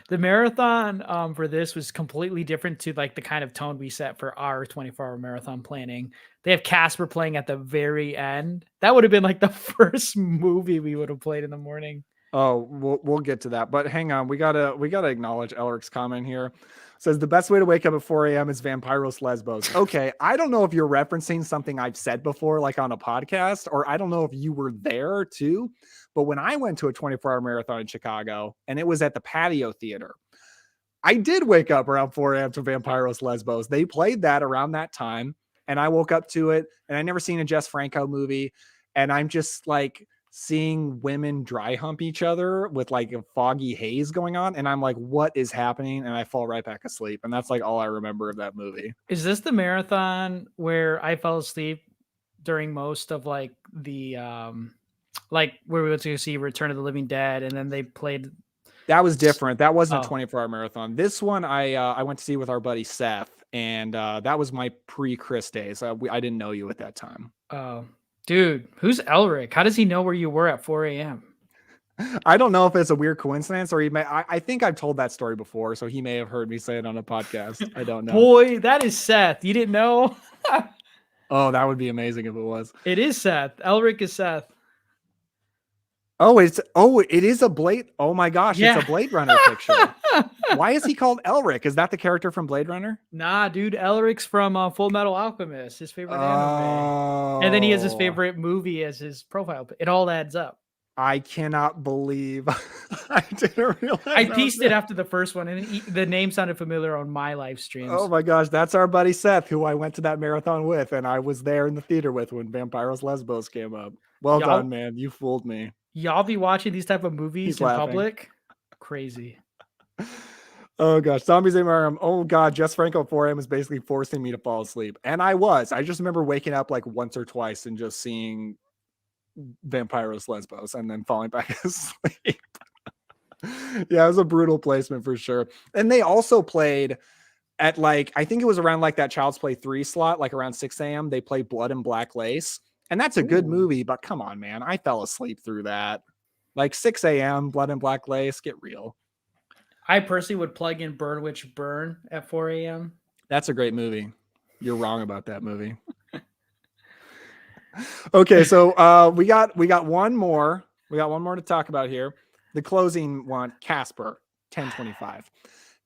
the marathon for this was completely different to like the kind of tone we set for our 24-hour marathon planning. They have Casper playing at the very end. That would have been like the first movie we would have played in the morning. Oh, we'll get to that. But hang on, we gotta acknowledge Elric's comment here. Says the best way to wake up at 4 a.m. is Vampiros Lesbos. Okay, I don't know if you're referencing something I've said before, like on a podcast, or I don't know if you were there too. But when I went to a 24-hour marathon in Chicago, and it was at the Patio Theater, I did wake up around 4 a.m. to Vampiros Lesbos. They played that around that time, and I woke up to it. And I never seen a Jess Franco movie, and I'm just like seeing women dry hump each other with like a foggy haze going on. And I'm like, what is happening? And I fall right back asleep. And that's like all I remember of that movie. Is this the marathon where I fell asleep during most of like the, like where we went to see Return of the Living Dead and then they played? That was different. That wasn't a 24-hour marathon. This one I went to see with our buddy Seth. And that was my pre-Cris days. I didn't know you at that time. Oh, dude, who's Elric? How does he know where you were at 4 a.m.? I don't know if it's a weird coincidence, or I think I've told that story before, so he may have heard me say it on a podcast. I don't know. Boy, that is Seth. You didn't know? Oh, that would be amazing if it was. It is Seth. Elric is Seth. Oh, it is a Blade. Oh my gosh, yeah. It's a Blade Runner picture. Why is he called Elric? Is that the character from Blade Runner? Nah, dude, Elric's from Full Metal Alchemist, his favorite anime. And then he has his favorite movie as his profile. It all adds up. I cannot believe I didn't realize. I pieced it after the first one, and the name sounded familiar on my live streams. Oh my gosh, that's our buddy Seth, who I went to that marathon with, and I was there in the theater with when Vampiros Lesbos came up. Well done, man. You fooled me. Y'all be watching these type of movies in public? Crazy. Oh gosh, Zombies AMRM. Oh god, Jess Franco 4 a.m. is basically forcing me to fall asleep. And I just remember waking up like once or twice and just seeing Vampiros Lesbos and then falling back asleep. Yeah, it was a brutal placement for sure. And they also played at like, I think it was around like that Child's Play 3 slot, like around 6 a.m. They played Blood and Black Lace. And that's a good movie, but come on, man. I fell asleep through that. Like 6 a.m., Blood and Black Lace, get real. I personally would plug in Burn Witch Burn at 4 a.m. That's a great movie. You're wrong about that movie. Okay, so we got one more. We got one more to talk about here. The closing one, Casper, 1025.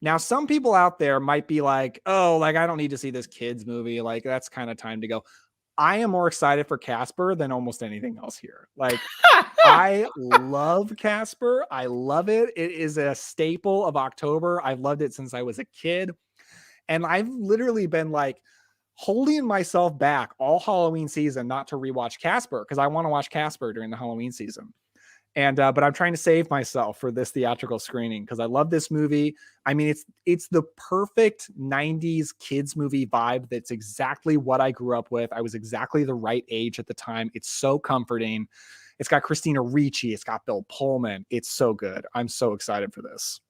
Now, some people out there might be like, oh, like I don't need to see this kids movie. Like that's kind of time to go. I am more excited for Casper than almost anything else here. Like, I love Casper. I love it. It is a staple of October. I've loved it since I was a kid. And I've literally been like holding myself back all Halloween season not to rewatch Casper because I want to watch Casper during the Halloween season. And but I'm trying to save myself for this theatrical screening because I love this movie. I mean, it's the perfect 90s kids movie vibe. That's exactly what I grew up with. I was exactly the right age at the time. It's so comforting. It's got Christina Ricci. It's got Bill Pullman. It's so good. I'm so excited for this.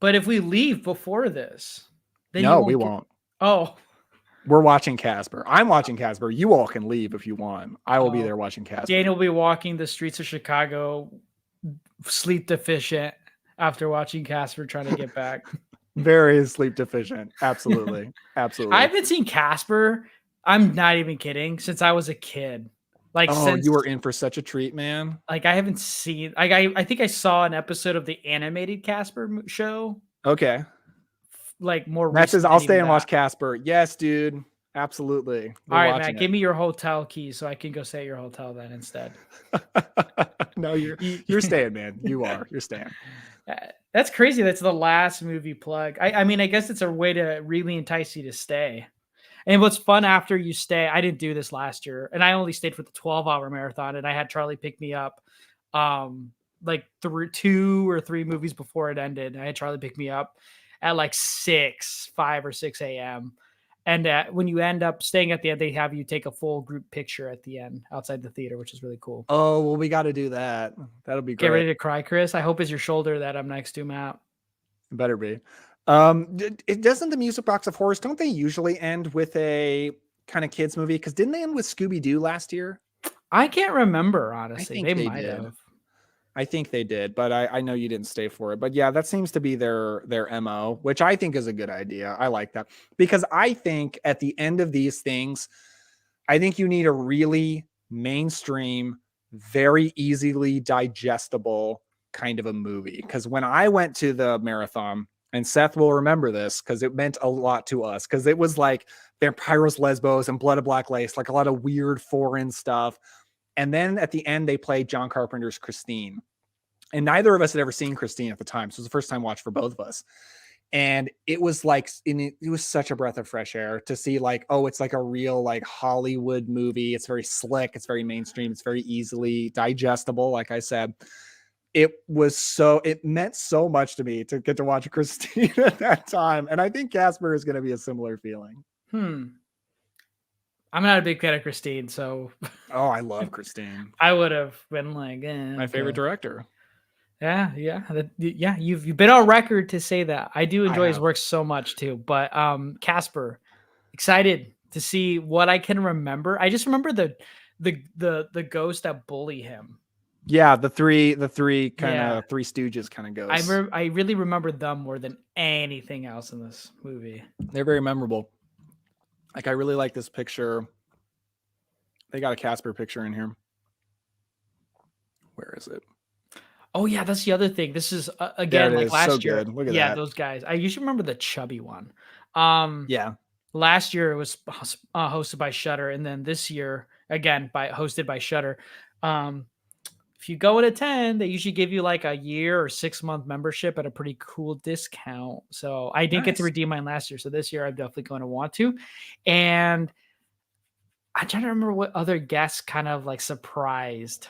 But if we leave before this, then no, we won't. Oh. We're watching Casper. I'm watching Casper. You all can leave if you want. I will be there watching Casper. Daniel will be walking the streets of Chicago, sleep deficient after watching Casper, trying to get back. Very sleep deficient. Absolutely. Absolutely. I haven't seen Casper. I'm not even kidding. Since I was a kid, like Oh, since you were in for such a treat, man. like I haven't seen like I think I saw an episode of the animated Casper show. Okay. Like more Matt says, recent I'll than stay even and watch that. Casper. Yes, dude. Absolutely. We're All right, watching Matt, it. give me your hotel key so I can go stay at your hotel then instead. No, you're staying, man. You are. You're staying. That's crazy. That's the last movie plug. I mean, I guess it's a way to really entice you to stay. And what's fun after you stay, I didn't do this last year, and I only stayed for the 12-hour marathon, and I had Charlie pick me up like 2 or 3 movies before it ended. I had Charlie pick me up at like 5 or 6 a.m. And when you end up staying at the end, they have you take a full group picture at the end outside the theater, which is really cool. Oh, well, we got to do that. That'll be great. Get ready to cry, Chris. I hope it's your shoulder that I'm next to, Matt. It better be. It doesn't the music box of horrors, don't they usually end with a kind of kids movie? Because didn't they end with Scooby-Doo last year? I can't remember, honestly. think They they might did. have. I think they did, but I know you didn't stay for it. But yeah, that seems to be their MO, which I think is a good idea. I like that because I think at the end of these things, I think you need a really mainstream, very easily digestible kind of a movie. Because when I went to the marathon, and Seth will remember this because it meant a lot to us, because it was like Vampiros Lesbos and Blood of Black Lace, like a lot of weird foreign stuff. And then at the end, they played John Carpenter's Christine. And neither of us had ever seen Christine at the time. So it was the first time watch for both of us. And it was like, it was such a breath of fresh air to see like, oh, it's like a real like Hollywood movie. It's very slick. It's very mainstream. It's very easily digestible. Like I said, it meant so much to me to get to watch Christine at that time. And I think Casper is going to be a similar feeling. I'm not a big fan of Christine, so. Oh, I love Christine. I would have been like, my favorite director. Yeah. You've been on record to say that. I do enjoy his work so much too. But Casper, excited to see what I can remember. I just remember the ghost that bully him. Yeah, the three kind of Three Stooges kind of ghosts. I really remember them more than anything else in this movie. They're very memorable. Like I really like this picture. They got a Casper picture in here. Where is it? Oh yeah, that's the other thing. This is again like last year. Good. Look at that. that. Those guys. I usually remember the chubby one. Yeah. Last year it was hosted by Shudder, and then this year again hosted by Shudder. If you go at a 10, they usually give you like a year or 6-month membership at a pretty cool discount. So I didn't get to redeem mine last year. So this year I'm definitely going to want to. And I'm trying to remember what other guests kind of like surprised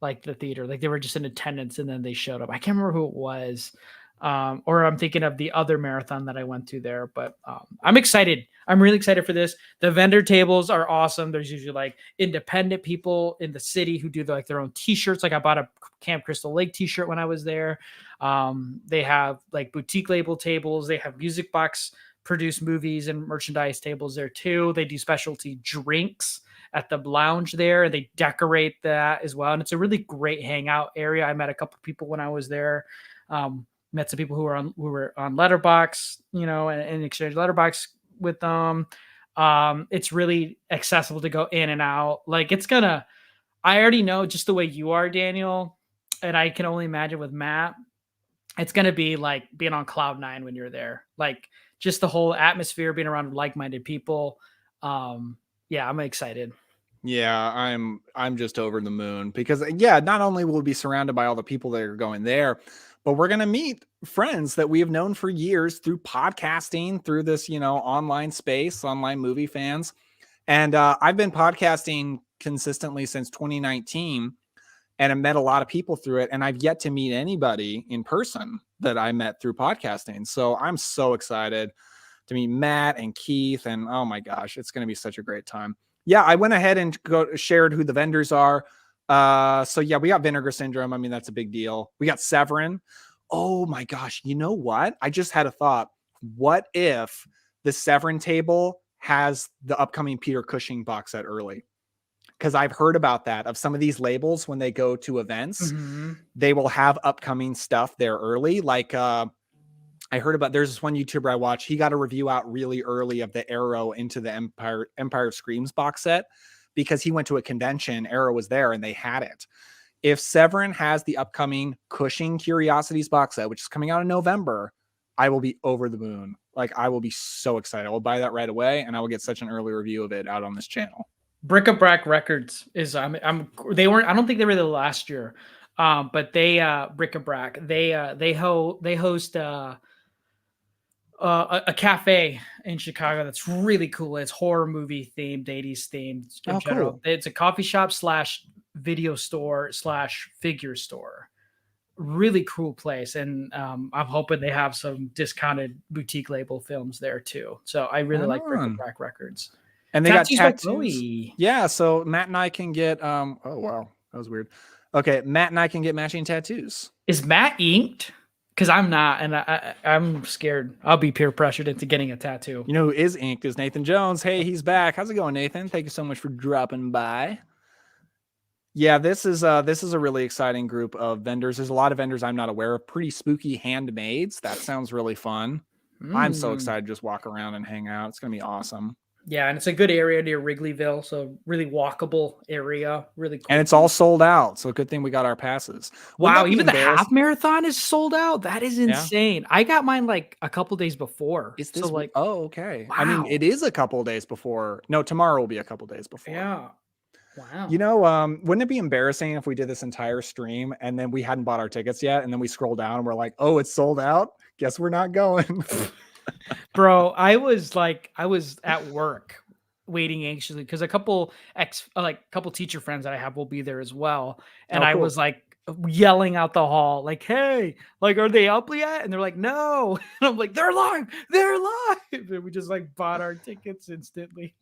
like the theater. Like they were just in attendance and then they showed up. I can't remember who it was. Or I'm thinking of the other marathon that I went to there, but I'm excited. I'm really excited for this. The vendor tables are awesome. There's usually like independent people in the city who do like their own t-shirts. Like I bought a Camp Crystal Lake t-shirt when I was there. They have like boutique label tables. They have music box produced movies and merchandise tables there too. They do specialty drinks at the lounge there, and they decorate that as well. And it's a really great hangout area. I met a couple people when I was there. Met some people who were on Letterboxd, and exchange Letterboxd with them. It's really accessible to go in and out. Like I already know just the way you are, Daniel, and I can only imagine with Matt, it's going to be like being on cloud 9 when you're there. Like just the whole atmosphere, being around like-minded people. Yeah, I'm excited. Yeah, I'm just over the moon because not only will we be surrounded by all the people that are going there, but we're going to meet friends that we have known for years through podcasting, through this, online space, online movie fans. And I've been podcasting consistently since 2019 and I've met a lot of people through it. And I've yet to meet anybody in person that I met through podcasting. So I'm so excited to meet Matt and Keith. And oh my gosh, it's going to be such a great time. Yeah, I went ahead and shared who the vendors are. So yeah, we got Vinegar Syndrome. I mean, that's a big deal. We got Severin. Oh my gosh. You know what? I just had a thought. What if the Severin table has the upcoming Peter Cushing box set early? Because I've heard about that of some of these labels when they go to events, they will have upcoming stuff there early. Like, I I heard about, there's this one YouTuber I watch. He got a review out really early of the Arrow into the Empire of Screams box set because he went to a convention. Arrow was there and they had it. If Severin has the upcoming Cushing Curiosities box set, which is coming out in November, I will be over the moon. Like, I will be so excited. I will buy that right away, and I will get such an early review of it out on this channel. Bric-a-Brac Records is they weren't, I don't think they were there last year, but they Bric-a-Brac they host a cafe in Chicago that's really cool. It's horror movie themed, 80s themed in general. Cool. It's a coffee shop / video store / figure store. Really cool place, and I'm hoping they have some discounted boutique label films there too. So I really like Bric-a-Brac Records. And they got tattoos. Yeah, so Matt and I can get oh wow, that was weird. Okay, Matt and I can get matching tattoos. Is Matt inked? Because I'm not, and I'm scared. I'll be peer pressured into getting a tattoo. You know who is inked is Nathan Jones. Hey, he's back. How's it going, Nathan? Thank you so much for dropping by. Yeah, this is a really exciting group of vendors. There's a lot of vendors I'm not aware of. Pretty spooky handmaids. That sounds really fun. I'm so excited to just walk around and hang out. It's gonna be awesome. Yeah, and it's a good area near Wrigleyville, so really walkable area, really cool. And it's all sold out, so good thing we got our passes. Wow, even the half marathon is sold out? That is insane. Yeah. I got mine like a couple days before. Is this like, oh, okay. Wow. I mean, it is a couple days before. No, tomorrow will be a couple days before. Yeah. Wow. You know, wouldn't it be embarrassing if we did this entire stream and then we hadn't bought our tickets yet, and then we scroll down and we're like, oh, it's sold out? Guess we're not going. Bro, I was at work waiting anxiously because a couple teacher friends that I have will be there as well. And I was like yelling out the hall, like, hey, like, are they up yet? And they're like, no. And I'm like, they're live. And we just like bought our tickets instantly.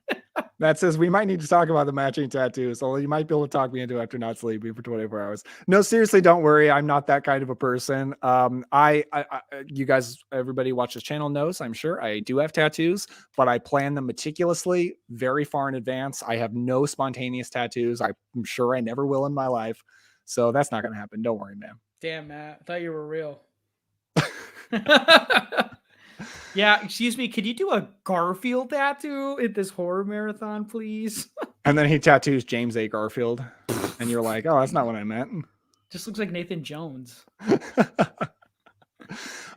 That says we might need to talk about the matching tattoos, although you might be able to talk me into it after not sleeping for 24 hours. No, seriously, don't worry. I'm not that kind of a person. You guys, everybody watch this channel knows, I'm sure I do have tattoos, but I plan them meticulously, very far in advance. I have no spontaneous tattoos. I'm sure I never will in my life. So that's not going to happen. Don't worry, man. Damn, Matt. I thought you were real. Yeah, excuse me. Could you do a Garfield tattoo at this horror marathon, please? And then he tattoos James A. Garfield. And you're like, oh, that's not what I meant. Just looks like Nathan Jones.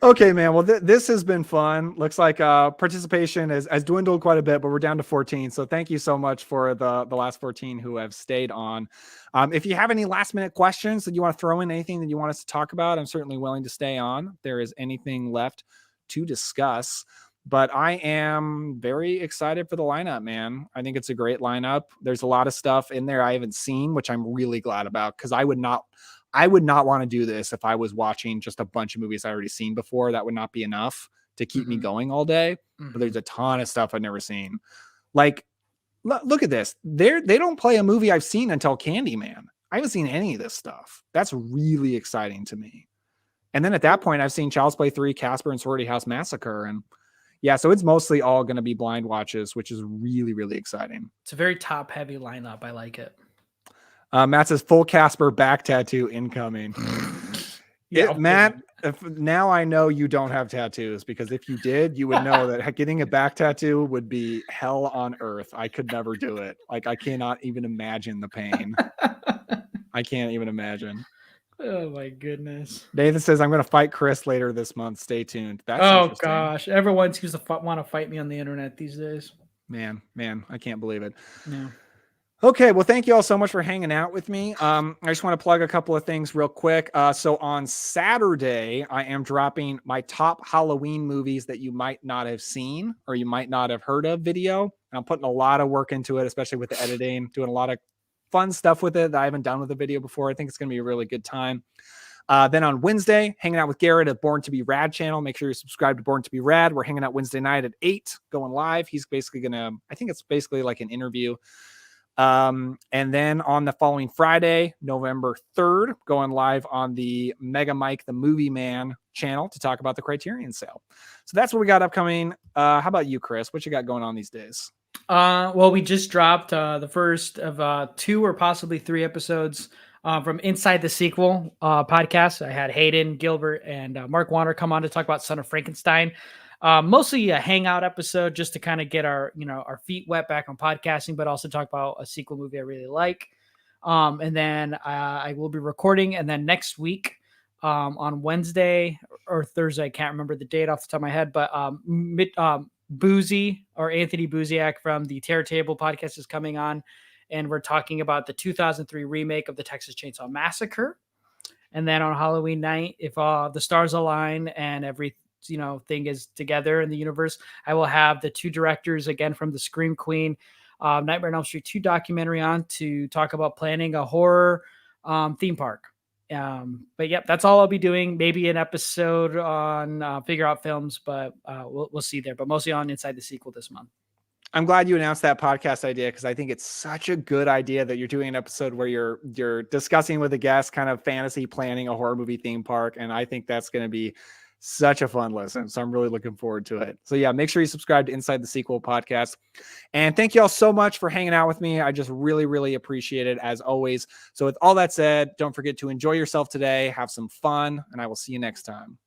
Okay, man. Well, this has been fun. Looks like participation has dwindled quite a bit, but we're down to 14. So thank you so much for the last 14 who have stayed on. If you have any last minute questions that you want to throw in, anything that you want us to talk about, I'm certainly willing to stay on. If there is anything left to discuss, but I am very excited for the lineup, man. I think it's a great lineup. There's a lot of stuff in there I haven't seen, which I'm really glad about, because I would not want to do this if I was watching just a bunch of movies I already seen before. That would not be enough to keep me going all day. But there's a ton of stuff I've never seen. Like, look at this. They don't play a movie I've seen until Candyman. I haven't seen any of this stuff. That's really exciting to me. And then at that point, I've seen Child's Play 3, Casper, and Sorority House Massacre. And yeah, so it's mostly all going to be blind watches, which is really, really exciting. It's a very top-heavy lineup. I like it. Matt says, full Casper back tattoo incoming. Yeah, Matt, now I know you don't have tattoos, because if you did, you would know that getting a back tattoo would be hell on earth. I could never do it. Like, I cannot even imagine the pain. I can't even imagine. Oh my goodness. Nathan says, I'm going to fight Cris later this month. Stay tuned. That's gosh. Everyone seems to want to fight me on the internet these days. Man, I can't believe it. No. Okay, well, thank you all so much for hanging out with me. I just want to plug a couple of things real quick. So on Saturday, I am dropping my top Halloween movies that you might not have seen or you might not have heard of video. And I'm putting a lot of work into it, especially with the editing, doing a lot of fun stuff with it that I haven't done with the video before. I think it's going to be a really good time. Then on Wednesday, hanging out with Garrett at Born to Be Rad channel. Make sure you subscribe to Born to Be Rad. We're hanging out Wednesday night at 8, going live. He's basically I think it's basically like an interview. And then on the following Friday, November 3rd, going live on the Mega Mike, the Movie Man channel to talk about the Criterion sale. So that's what we got upcoming. How about you, Cris? What you got going on these days? Well, we just dropped the first of 2 or possibly 3 episodes from Inside the Sequel podcast. I had Hayden, Gilbert, and Mark Warner come on to talk about Son of Frankenstein. Mostly a hangout episode just to kind of get our feet wet back on podcasting, but also talk about a sequel movie I really like. And then I will be recording, and then next week on Wednesday or Thursday, I can't remember the date off the top of my head, but Boozy or Anthony Buziak from the Terror Table podcast is coming on, and we're talking about the 2003 remake of the Texas Chainsaw Massacre. And then on Halloween night, if the stars align and every thing is together in the universe, I will have the two directors again from the Scream Queen Nightmare on Elm Street 2 documentary on to talk about planning a horror theme park. But yep, that's all I'll be doing. Maybe an episode on Figure Out Films, but we'll see there. But mostly on Inside the Sequel this month. I'm glad you announced that podcast idea, because I think it's such a good idea that you're doing an episode where you're discussing with a guest kind of fantasy planning a horror movie theme park. And I think that's going to be such a fun listen. So I'm really looking forward to it. So yeah, make sure you subscribe to Inside the Sequel podcast. And thank you all so much for hanging out with me. I just really, really appreciate it as always. So with all that said, don't forget to enjoy yourself today, have some fun, and I will see you next time.